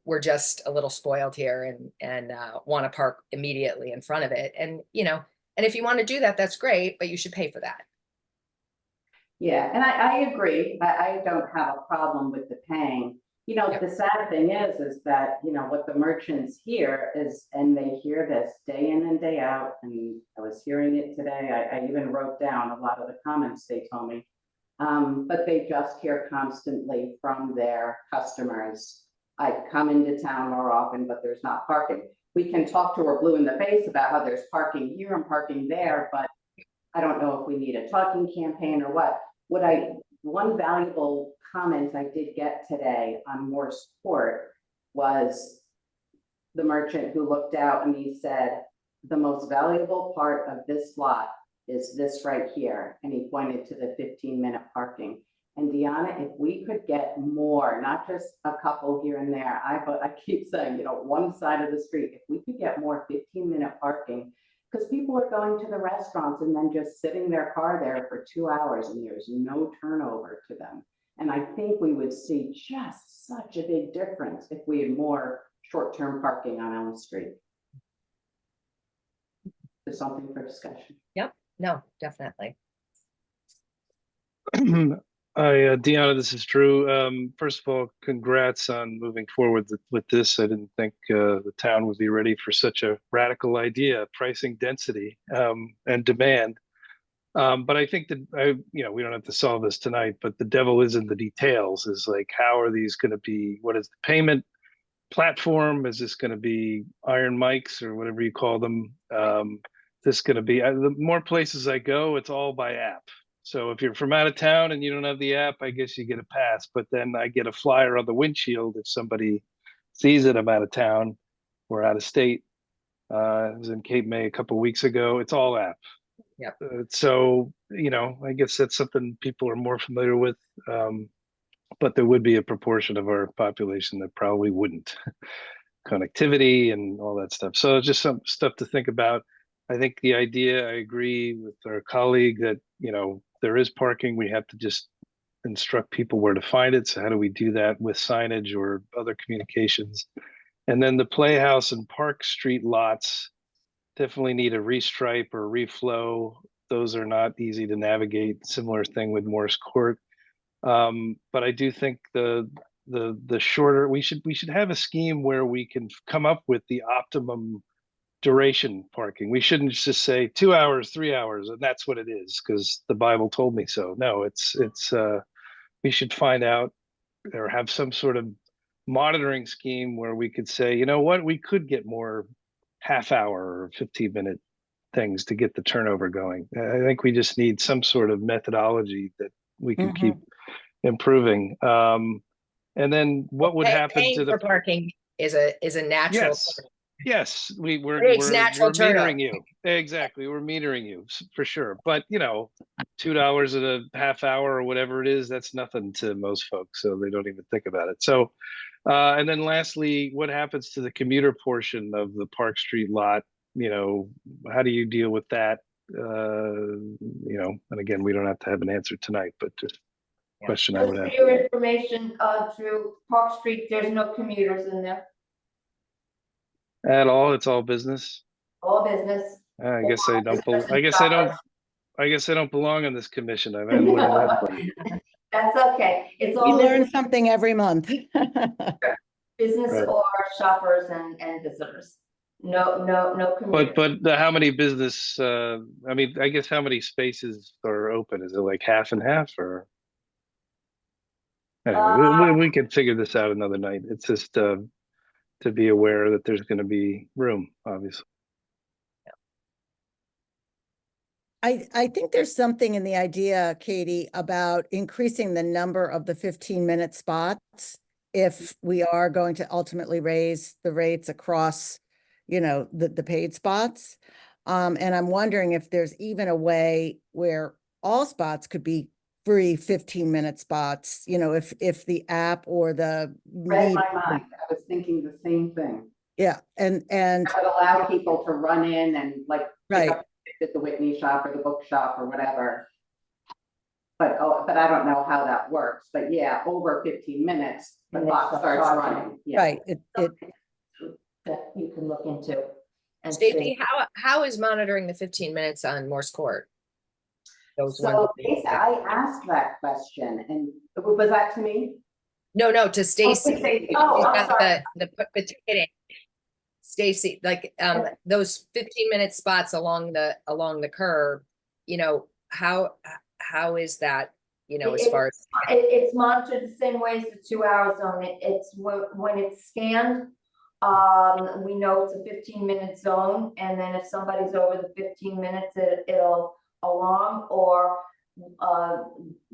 We're just a little spoiled here and want to park immediately in front of it. And, and if you want to do that, that's great, but you should pay for that. Yeah, and I agree. I don't have a problem with the paying. Yep. The sad thing is that, what the merchants hear is, and they hear this day in and day out, and I was hearing it today. I even wrote down a lot of the comments they told me. But they just hear constantly from their customers, I come into town more often, but there's not parking. We can talk to her blue in the face about how there's parking here and parking there, but I don't know if we need a talking campaign or what. One valuable comment I did get today on Morse Court was the merchant who looked out and he said, the most valuable part of this lot is this right here. And he pointed to the 15-minute parking. And Deanna, if we could get more, not just a couple here and there, I keep saying, one side of the street, if we could get more 15-minute parking, because people are going to the restaurants and then just sitting their car there for 2 hours and there's no turnover to them. And I think we would see just such a big difference if we had more short-term parking on Elm Street. There's something for discussion. No, definitely. Deanna, this is Drew. First of all, congrats on moving forward with this. I didn't think the town would be ready for such a radical idea, pricing density and demand. But I think that we don't have to solve this tonight, but the devil is in the details. Is like, how are these going to be? What is the payment platform? Is this going to be iron mics or whatever you call them? This going to be the more places I go, it's all by app. So if you're from out of town and you don't have the app, I guess you get a pass. But then I get a flyer on the windshield if somebody sees that I'm out of town or out of state. I was in Cape May a couple of weeks ago. It's all app. Yep. So, I guess that's something people are more familiar with. But there would be a proportion of our population that probably wouldn't. Connectivity and all that stuff. So just some stuff to think about. I think the idea, I agree with our colleague that, there is parking. We have to just instruct people where to find it. So how do we do that with signage or other communications? And then the Playhouse and Park Street lots definitely need a restripe or reflow. Those are not easy to navigate. Similar thing with Morse Court. But I do think the shorter, we should have a scheme where we can come up with the optimum duration parking. We shouldn't just say 2 hours, 3 hours, and that's what it is because the Bible told me so. No, it's we should find out or have some sort of monitoring scheme where we could say, you know what, we could get more half-hour or 15-minute things to get the turnover going. I think we just need some sort of methodology that we can keep improving. And then what would happen Paying to the for parking is a natural. Yes, we're natural turnover. metering you. Exactly, we're metering you for sure. But $2 at a half hour or whatever it is, that's nothing to most folks, so they don't even think about it. So, and then lastly, what happens to the commuter portion of the Park Street lot? How do you deal with that? And again, we don't have to have an answer tonight, but just a question I Just would for have. your information, Drew, Park Street, there's no commuters in there, At all, it's all business. all business. I guess I don't. Especially I guess I don't. shoppers. I guess I don't belong on this commission. I've had more than that. That's okay. It's We all learn business, something every month. business Right. or shoppers and visitors. No commuters. But how many business? I mean, I guess how many spaces are open? Is it like half and half or? Anyway, we can figure this out another night. It's just to be aware that there's going to be room, obviously. I think there's something in the idea, Katie, about increasing the number of the 15-minute spots if we are going to ultimately raise the rates across, the paid spots. And I'm wondering if there's even a way where all spots could be free 15-minute spots, if the app or the Read my meet- mind. I was thinking the same thing. Yeah, and That would allow people to run in and like pick right. up at the Whitney shop or the bookshop or whatever. But I don't know how that works. But yeah, over 15 minutes, the And they clock start starts charging. running. Yeah. Right, it That you can look into. And see. Stacy, how is monitoring the 15 minutes on Morse Court? Those So ones. I asked that question, and was that to me? No, to Stacy. Stacy. You Oh, I'm got sorry. the ticketing. Stacy, like those 15-minute spots along the curb, how is that, as far as It's monitored the same way as the 2-hour zone. It's when it's scanned, we know it's a 15-minute zone, and then if somebody's over the 15 minutes, it'll alarm, or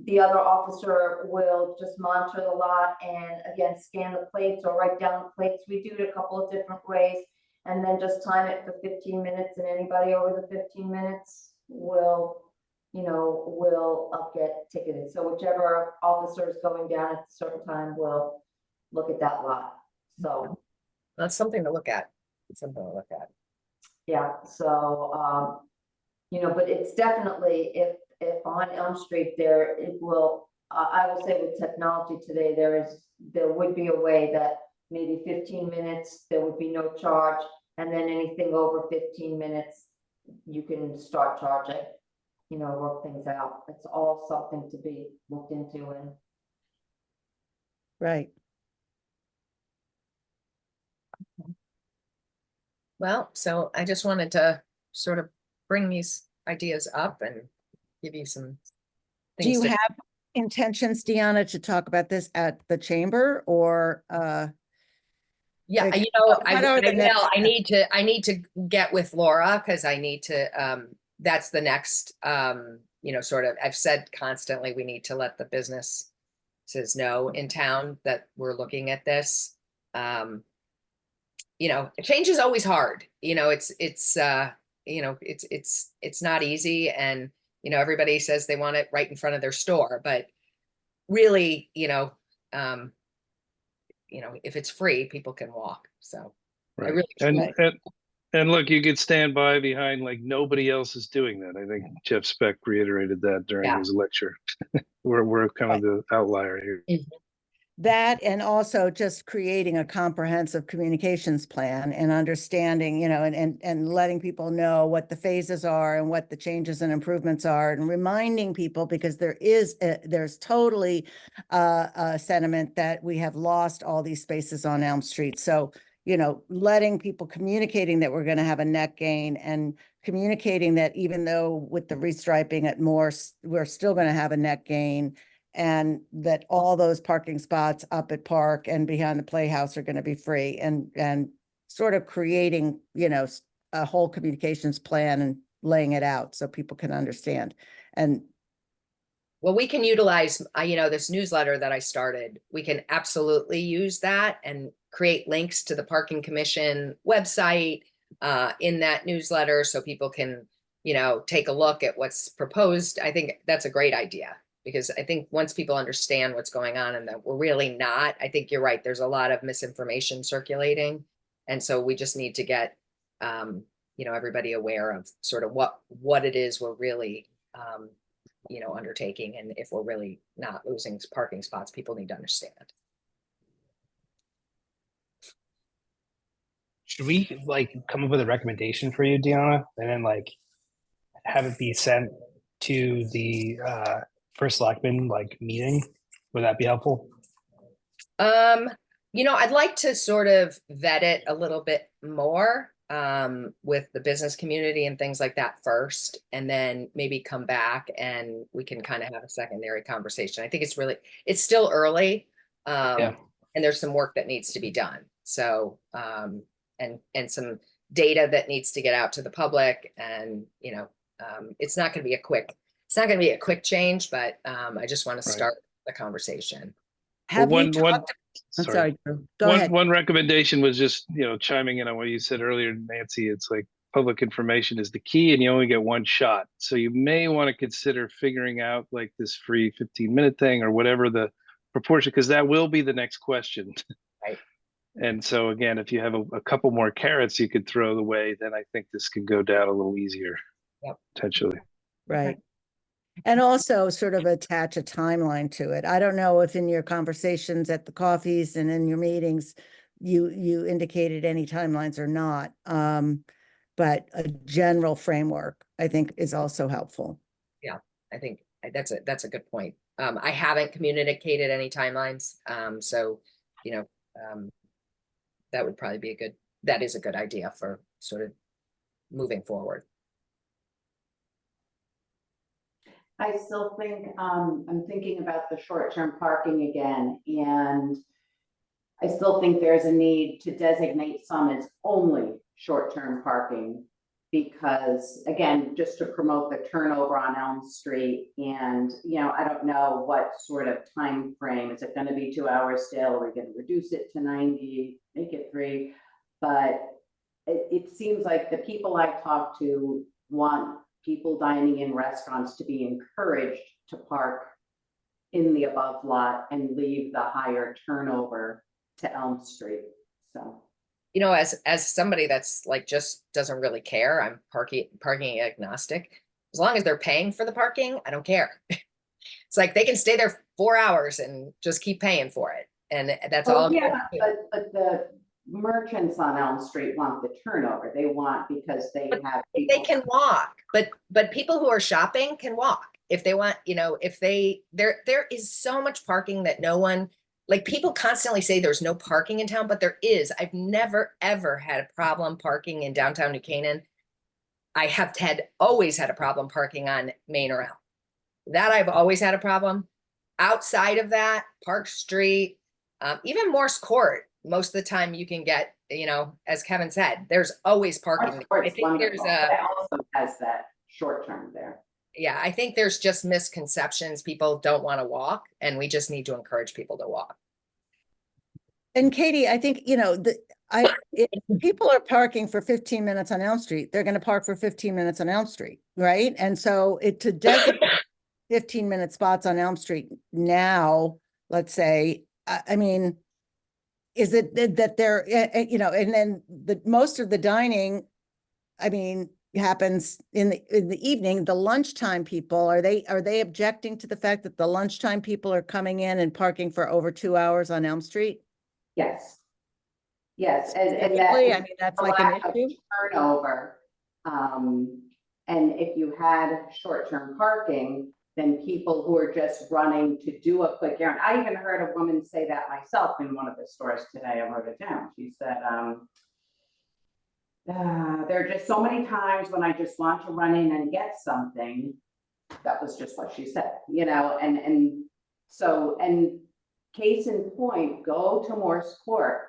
the other officer will just monitor the lot and again scan the plates or write down the plates. We do it a couple of different ways, and then just time it for 15 minutes, and anybody over the 15 minutes will get ticketed. So whichever officer is going down at a certain time will look at that lot. So that's something to look at. yeah, so but it's definitely, if on Elm Street there, it will, I will say with technology today, there would be a way that maybe 15 minutes, there would be no charge, and then anything over 15 minutes, you can start charging, work things out. It's all something to be looked into. And right. Well, so I just wanted to sort of bring these ideas up and give you some Do things you to- have intentions, Deanna, to talk about this at the chamber, or Yeah, like, I what are the next will. I need to get with Laura, because I need to, that's the next, sort of, I've said constantly, we need to let the businesses know in town that we're looking at this. Change is always hard. It's not easy, and everybody says they want it right in front of their store, but really, if it's free, people can walk. So I Right. really And look, you could stand by behind like nobody else is doing that. I think Jeff Speck reiterated that during Yeah. his lecture. We're kind of the outlier here. that, and also just creating a comprehensive communications plan and understanding, and letting people know what the phases are and what the changes and improvements are, and reminding people, because there's totally a sentiment that we have lost all these spaces on Elm Street. So, letting people, communicating that we're going to have a net gain, and communicating that even though with the restriping at Morse, we're still going to have a net gain, and that all those parking spots up at Park and behind the Playhouse are going to be free, and sort of creating, a whole communications plan and laying it out so people can understand. And Well, we can utilize, this newsletter that I started. We can absolutely use that and create links to the Parking Commission website in that newsletter, so people can, take a look at what's proposed. I think that's a great idea, because I think once people understand what's going on and that we're really not, I think you're right, there's a lot of misinformation circulating. And so we just need to get, everybody aware of sort of what it is we're really, undertaking. And if we're really not losing parking spots, people need to understand. Should we come up with a recommendation for you, Deanna, and then have it be sent to the first selectman meeting? Would that be helpful? I'd like to sort of vet it a little bit more. with the business community and things like that first, and then maybe come back and we can kind of have a secondary conversation. I think it's still early. Yeah. And there's some work that needs to be done. So, and some data that needs to get out to the public, and, it's not going to be a quick change, but, I just want to Right. start the conversation. Have you one, talked, I'm sorry, Drew. Go ahead. One recommendation was just, chiming in on what you said earlier, Nancy. It's like public information is the key and you only get one shot. So you may want to consider figuring out like this free 15-minute thing or whatever the proportion, because that will be the next question. Right. And so again, if you have a couple more carrots you could throw away, then I think this can go down a little easier. Yep. Potentially. Right. And also sort of attach a timeline to it. I don't know if in your conversations at the coffees and in your meetings, you indicated any timelines or not. But a general framework, I think, is also helpful. Yeah, I think that's a good point. I haven't communicated any timelines. So, that would probably be that is a good idea for sort of moving forward. I still think, I'm thinking about the short-term parking again, and I still think there's a need to designate some as only short-term parking. Because again, just to promote the turnover on Elm Street, and, I don't know what sort of time frame, is it gonna be 2 hours still? Are we gonna reduce it to 90, make it 3? But it seems like the people I talk to want people dining in restaurants to be encouraged to park in the above lot and leave the higher turnover to Elm Street, so. As somebody that's like, just doesn't really care, I'm parking agnostic. As long as they're paying for the parking, I don't care. It's like they can stay there 4 hours and just keep paying for it. And that's all. Yeah, but the merchants on Elm Street want the turnover. They want, because they have. They people- can walk, but people who are shopping can walk if they want, if there is so much parking that no one, like, people constantly say there's no parking in town, but there is. I've never, ever had a problem parking in downtown New Canaan. I have always had a problem parking on Main or Elm. That I've always had a problem. Outside of that, Park Street, even Morse Court, most of the time you can get, as Kevin said, there's always parking. Morse Court's I think wonderful, but it also has that short term there. Yeah, I think there's just misconceptions. People don't want to walk, and we just need to encourage people to walk. And Katie, I think, if people are parking for 15 minutes on Elm Street, they're going to park for 15 minutes on Elm Street, right? And so to designate 15-minute spots on Elm Street now, let's say, I mean, is it that they're, and then most of the dining, I mean, happens in the evening. The lunchtime people, are they objecting to the fact that the lunchtime people are coming in and parking for over 2 hours on Elm Street? Yes. Yes, and Specifically, that. I mean, that's a like an lack of issue. Turnover. And if you had short-term parking, then people who are just running to do a quick errand. I even heard a woman say that myself in one of the stores today. I wrote it down. She said, there are just so many times when I just want to run in and get something. That was just what she said, and so, and case in point, go to Morse Court.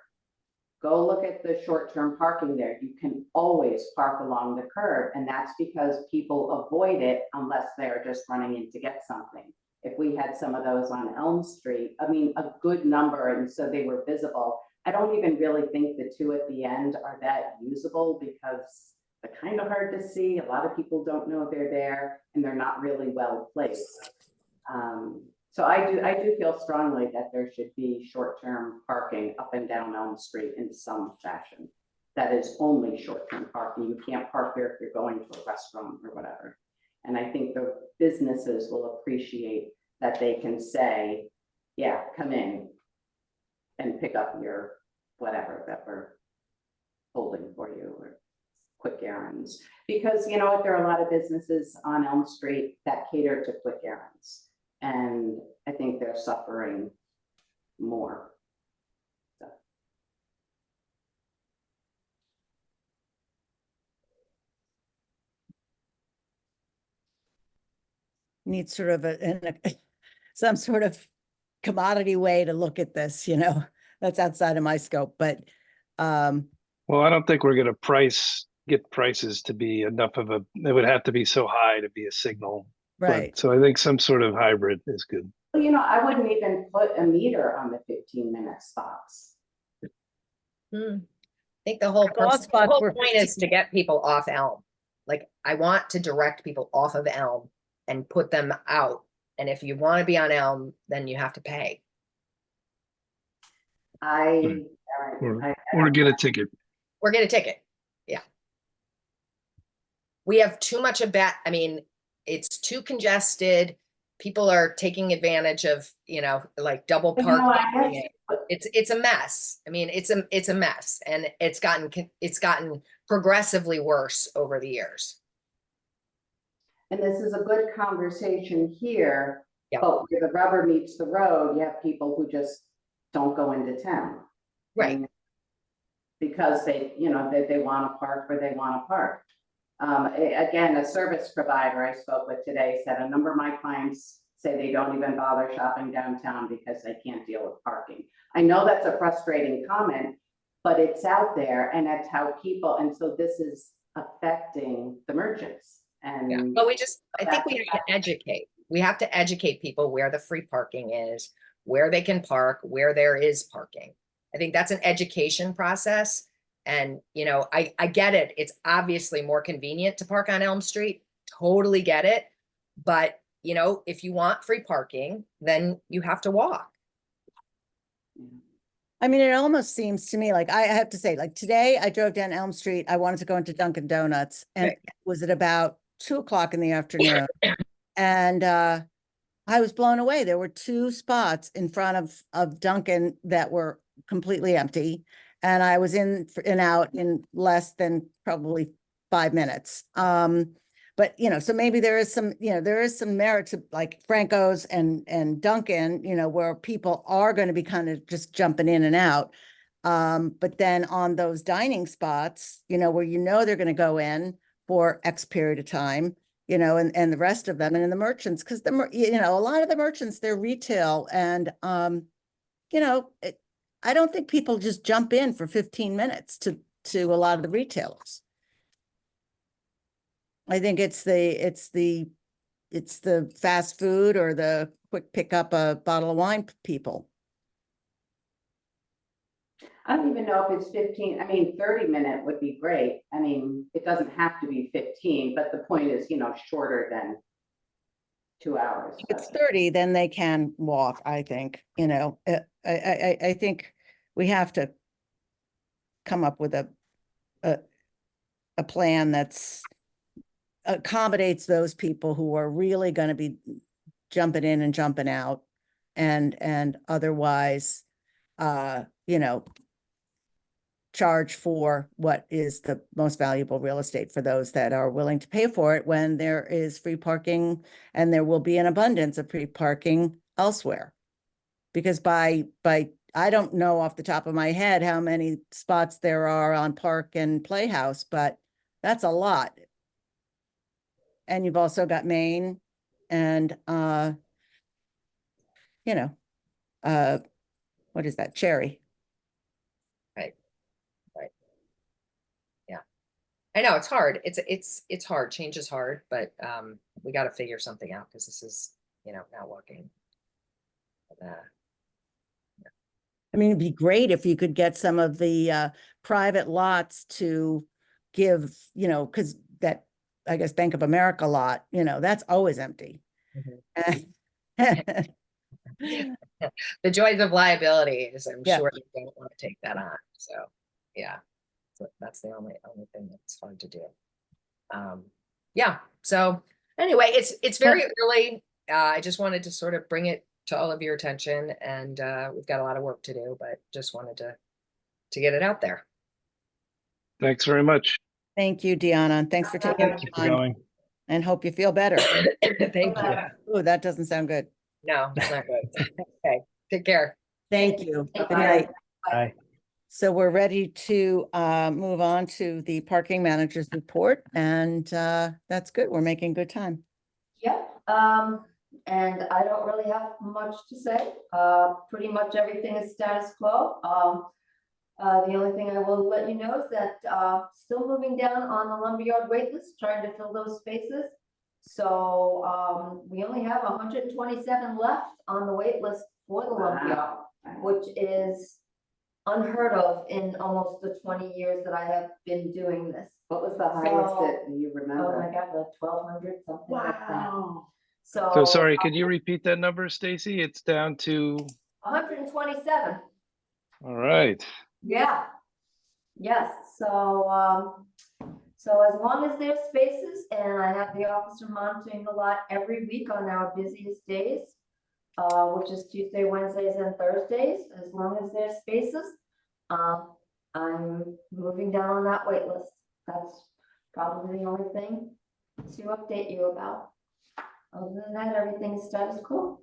Go look at the short-term parking there. You can always park along the curb, and that's because people avoid it unless they're just running in to get something. If we had some of those on Elm Street, I mean, a good number, and so they were visible. I don't even really think the two at the end are that usable because they're kind of hard to see. A lot of people don't know they're there, and they're not really well placed. So I do feel strongly that there should be short-term parking up and down Elm Street in some fashion. That is only short-term parking. You can't park there if you're going to a restaurant or whatever. And I think the businesses will appreciate that they can say, yeah, come in and pick up your whatever that we're holding for you, or quick errands. Because there are a lot of businesses on Elm Street that cater to quick errands. And I think they're suffering more. So. need sort of some sort of commodity way to look at this, you know, that's outside of my scope, but, Well, I don't think we're gonna get prices to be enough of a, it would have to be so high to be a signal. But- right. So I think some sort of hybrid is good. Well, you know, I wouldn't even put a meter on the 15-minute spots. I think the whole, All the spots whole were point is 15. to get people off Elm. Like, I want to direct people off of Elm and put them out. And if you want to be on Elm, then you have to pay. I, Or get a ticket. Or get a ticket. Yeah. We have too much of that. I mean, it's too congested. People are taking advantage of, you know, like double But, you know, I parking. guess- It's a mess. I mean, it's a mess, and it's gotten progressively worse over the years. and this is a good conversation here, Yeah. but where the rubber meets the road, you have people who just don't go into town. Right. And because they, you know, they want to park where they want to park. Again, a service provider I spoke with today said a number of my clients say they don't even bother shopping downtown because they can't deal with parking. I know that's a frustrating comment, but it's out there and that's how people, and so this is affecting the merchants. Yeah, And but I think we have to educate. We have to educate people where the free parking is, where they can park, where there is parking. I think that's an education process. And, you know, I get it. It's obviously more convenient to park on Elm Street. Totally get it. But, you know, if you want free parking, then you have to walk. I mean, it almost seems to me like, I have to say, like today I drove down Elm Street. I wanted to go into Dunkin' Donuts and Right. it was at about 2 o'clock in the afternoon. And I was blown away. There were 2 spots in front of Dunkin' that were completely empty. And I was in and out in less than probably 5 minutes. But, you know, so maybe there is some, you know, there is some merit to like Franco's and Dunkin', you know, where people are going to be kind of just jumping in and out. But then on those dining spots, you know, where you know they're going to go in for X period of time, you know, and the rest of them and in the merchants, because you know, a lot of the merchants, they're retail and, you know, I don't think people just jump in for 15 minutes to a lot of the retailers. I think it's the fast food or the quick pick up a bottle of wine people. I don't even know if it's 15, I mean, 30-minute would be great. I mean, it doesn't have to be 15, but the point is, you know, shorter than 2 hours. If it's 30, then they can walk, I think, you know, I think we have to come up with a plan that's accommodates those people who are really going to be jumping in and jumping out and otherwise, you know, charge for what is the most valuable real estate for those that are willing to pay for it when there is free parking and there will be an abundance of free parking elsewhere. Because I don't know off the top of my head how many spots there are on Park and Playhouse, but that's a lot. And you've also got Maine and, you know, what is that? Cherry. I know it's hard. It's hard. Change is hard, but we got to figure something out because this is, you know, not working. I mean, it'd be great if you could get some of the private lots to give, you know, because that, I guess, Bank of America lot, you know, that's always empty. The joys of liability is I'm Yeah. sure you don't want to take that on. So yeah, so that's the only thing that's hard to do. Yeah. So anyway, it's very early. I just wanted to sort of bring it to all of your attention, and we've got a lot of work to do, but just wanted to get it out there. Thanks very much. Thank you, Deanna, and thanks for taking Thank you the for time going. and hope you feel better. Thank you. Yeah. Oh, that doesn't sound good. No, it's not good. Okay. Take care. Thank you. Good Bye. night. Bye. So we're ready to move on to the parking manager's report, and that's good. We're making good time. Yeah, and I don't really have much to say. Pretty much everything is status quo. The only thing I will let you know is that, still moving down on the lumberyard wait list, trying to fill those spaces. So, we only have 127 left on the wait list for the lumberyard, which is unheard of in almost the 20 years that I have been doing this. What was the highest So- that you Oh my remember? God, like 1,200, something like that. Wow. So sorry, could you repeat that number, Stacy? It's down to, 127. all right. Yeah. Yes, so as long as there's spaces and I have the officer monitoring the lot every week on our busiest days, which is Tuesday, Wednesdays, and Thursdays, as long as there's spaces, I'm moving down on that wait list. That's probably the only thing to update you about. Other than that, everything's status quo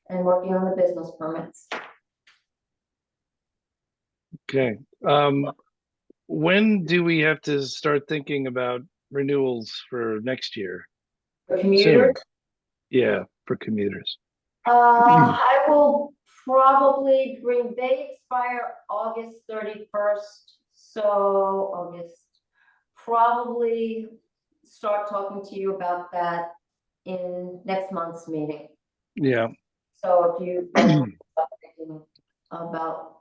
and working on the business permits. Okay. When do we have to start thinking about renewals for next year? For commuters, Yeah, for commuters. I will probably they expire August 31st, so August. Probably start talking to you about that in next month's meeting. Yeah, So if you start thinking about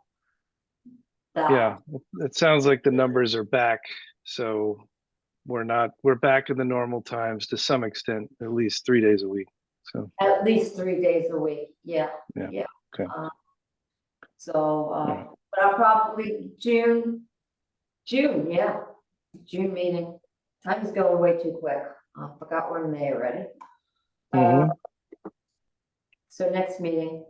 that. yeah. It sounds like the numbers are back, so we're back in the normal times to some extent, at least 3 days a week. So, At least 3 days a week, yeah. Yeah, Yeah. okay. So, Alright. but I'll probably June, yeah, June meeting. Time's going way too quick. I forgot we're in May already. Mhm. So next meeting,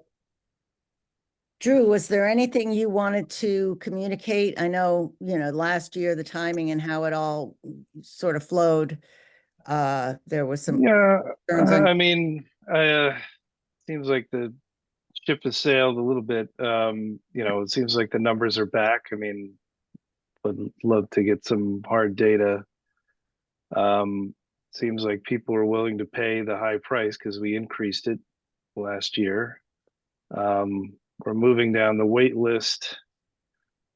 Drew, was there anything you wanted to communicate? I know, last year, the timing and how it all sort of flowed. There was some Yeah, concerns on, I mean, seems like the ship has sailed a little bit. It seems like the numbers are back. I mean, would love to get some hard data. Seems like people are willing to pay the high price because we increased it last year. We're moving down the wait list.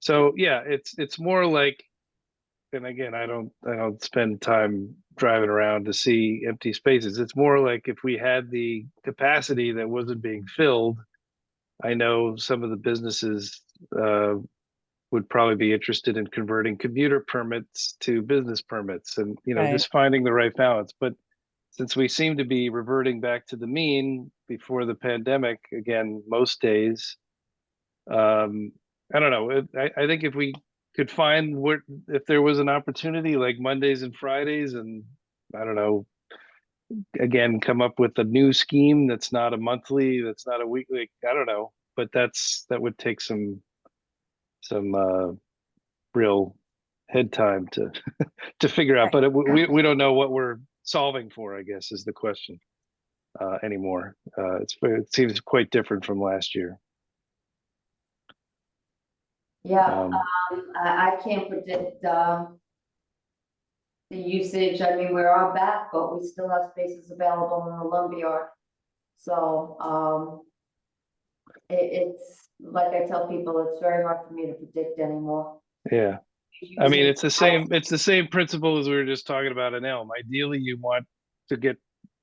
So yeah, it's more like, and again, I don't spend time driving around to see empty spaces. It's more like if we had the capacity that wasn't being filled, I know some of the businesses would probably be interested in converting commuter permits to business permits and, Right. just finding the right balance. But since we seem to be reverting back to the mean before the pandemic, again, most days, I don't know. I think if we could find if there was an opportunity like Mondays and Fridays, and I don't know, again, come up with a new scheme that's not a monthly, that's not a weekly, I don't know, but that would take some real head time to to figure out. But we don't know what we're solving for, I guess, is the question anymore. It seems quite different from last year. yeah, Um, I can't predict, the usage. I mean, we're all back, but we still have spaces available in the lumberyard. So, it's, like I tell people, it's very hard for me to predict anymore. Yeah. I mean, it's the same principle as we were just talking about in Elm. Ideally, you want to get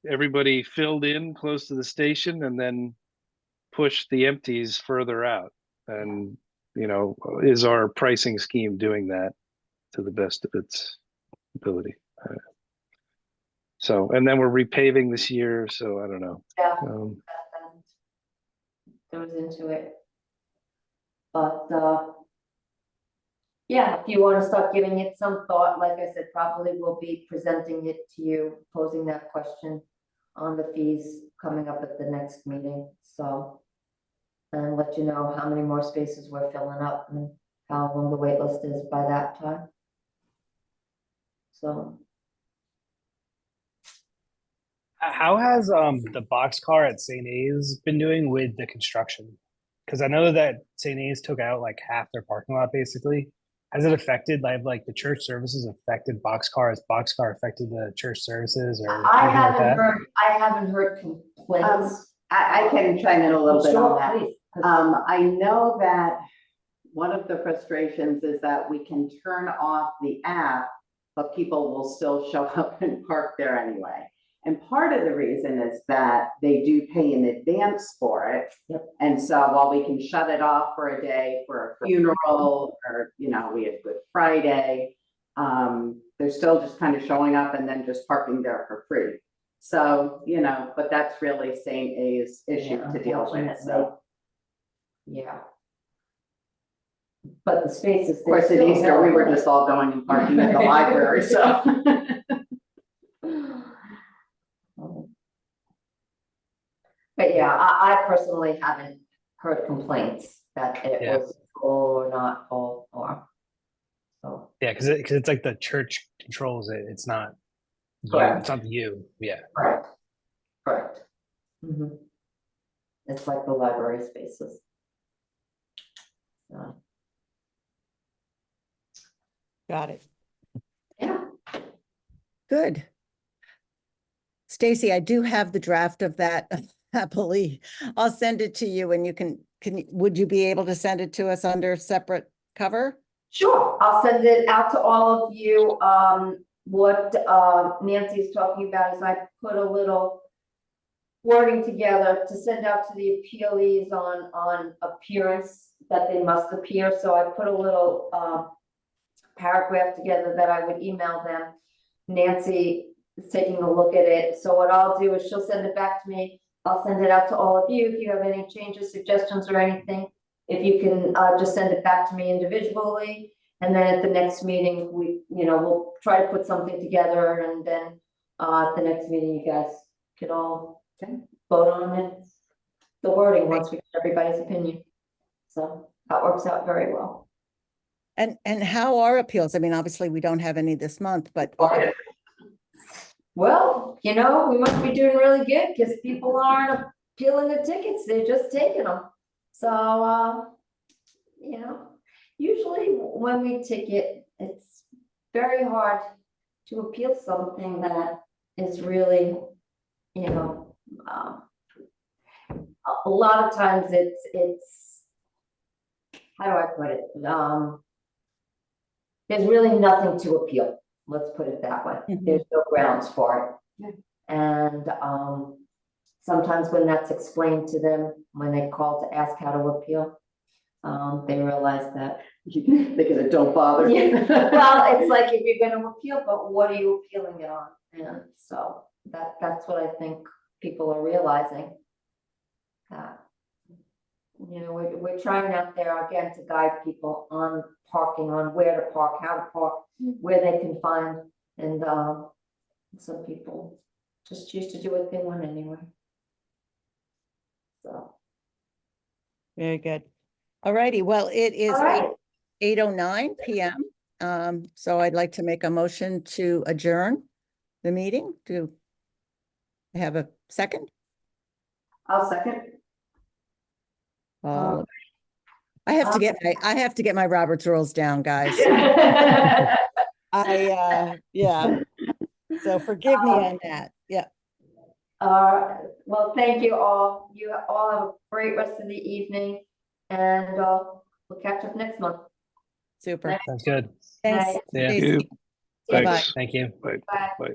everybody filled in close to the station and then push the empties further out. And, is our pricing scheme doing that to the best of its ability? So, and then we're repaving this year, so I don't know. Yeah, goes into it. But, yeah, if you want to start giving it some thought, like I said, probably we'll be presenting it to you, posing that question on the fees coming up at the next meeting, so. And let you know how many more spaces we're filling up and how long the wait list is by that time. So, How has the boxcar at St. A's been doing with the construction? Because I know that St. A's took out like half their parking lot basically. has it affected, like the church services affected Boxcar? Has Boxcar affected the church services or I anything like that? haven't heard complaints. I can chime in a little bit on Sure, that. please, 'cause- I know that one of the frustrations is that we can turn off the app, but people will still show up and park there anyway. And part of the reason is that they do pay in advance for it. Yep. And so while we can shut it off for a day for a funeral, or, you know, we have Good Friday, they're still just kind of showing up and then just parking there for free. So, you know, but that's really St. A's issue Yeah, to deal with, so. Yeah. But the spaces. Of course, at Easter, we were just all going and parking at the library, so. But yeah, I personally haven't heard complaints that it Yeah. was full or not full or. So, Yeah, because it's like the church controls it. It's not you. Correct. It's not you. Yeah. correct, correct. Mhm. It's like the library spaces. So, Got it. yeah, Good. Stacy, I do have the draft of that happily. I'll send it to you and you would you be able to send it to us under separate cover? sure, I'll send it out to all of you. What Nancy's talking about is I put a little wording together to send out to the appealees on appearance, that they must appear. So I put a little paragraph together that I would email them. Nancy is taking a look at it. So what I'll do is she'll send it back to me. I'll send it out to all of you. If you have any changes, suggestions, or anything, if you can just send it back to me individually. And then at the next meeting, we'll try to put something together, and then at the next meeting, you guys could all vote on it, the wording, once we get everybody's opinion. So that works out very well. And how are appeals? I mean, obviously, we don't have any this month, but Well, we must be doing really good because people aren't appealing the tickets, they're just taking them. So, usually when we ticket, it's very hard to appeal something that is really, a lot of times it's, how do I put it? There's really nothing to appeal. Let's put it that way. Mhm. There's no grounds for it. And sometimes when that's explained to them, when they call to ask how to appeal, they realize that. They gonna don't bother. Well, it's like, if you're gonna appeal, but what are you appealing it on? And so that's what I think people are realizing. We're trying out there again to guide people on parking, on where to park, how to park, where they can find, and some people just choose to do what they want anyway. So. very good. All righty, well, it is All right. 8:09 PM. So I'd like to make a motion to adjourn the meeting. Do I have a second? I'll second. I have to get my Robert's rules down, guys. Yeah. So forgive me on that. Yeah. Well, thank you all. You all have a great rest of the evening, and we'll catch up next month. Super. Sounds good. Thanks. Night. Yeah. Stacy. Thanks. Bye-bye. Thank you. Bye. Bye. Bye.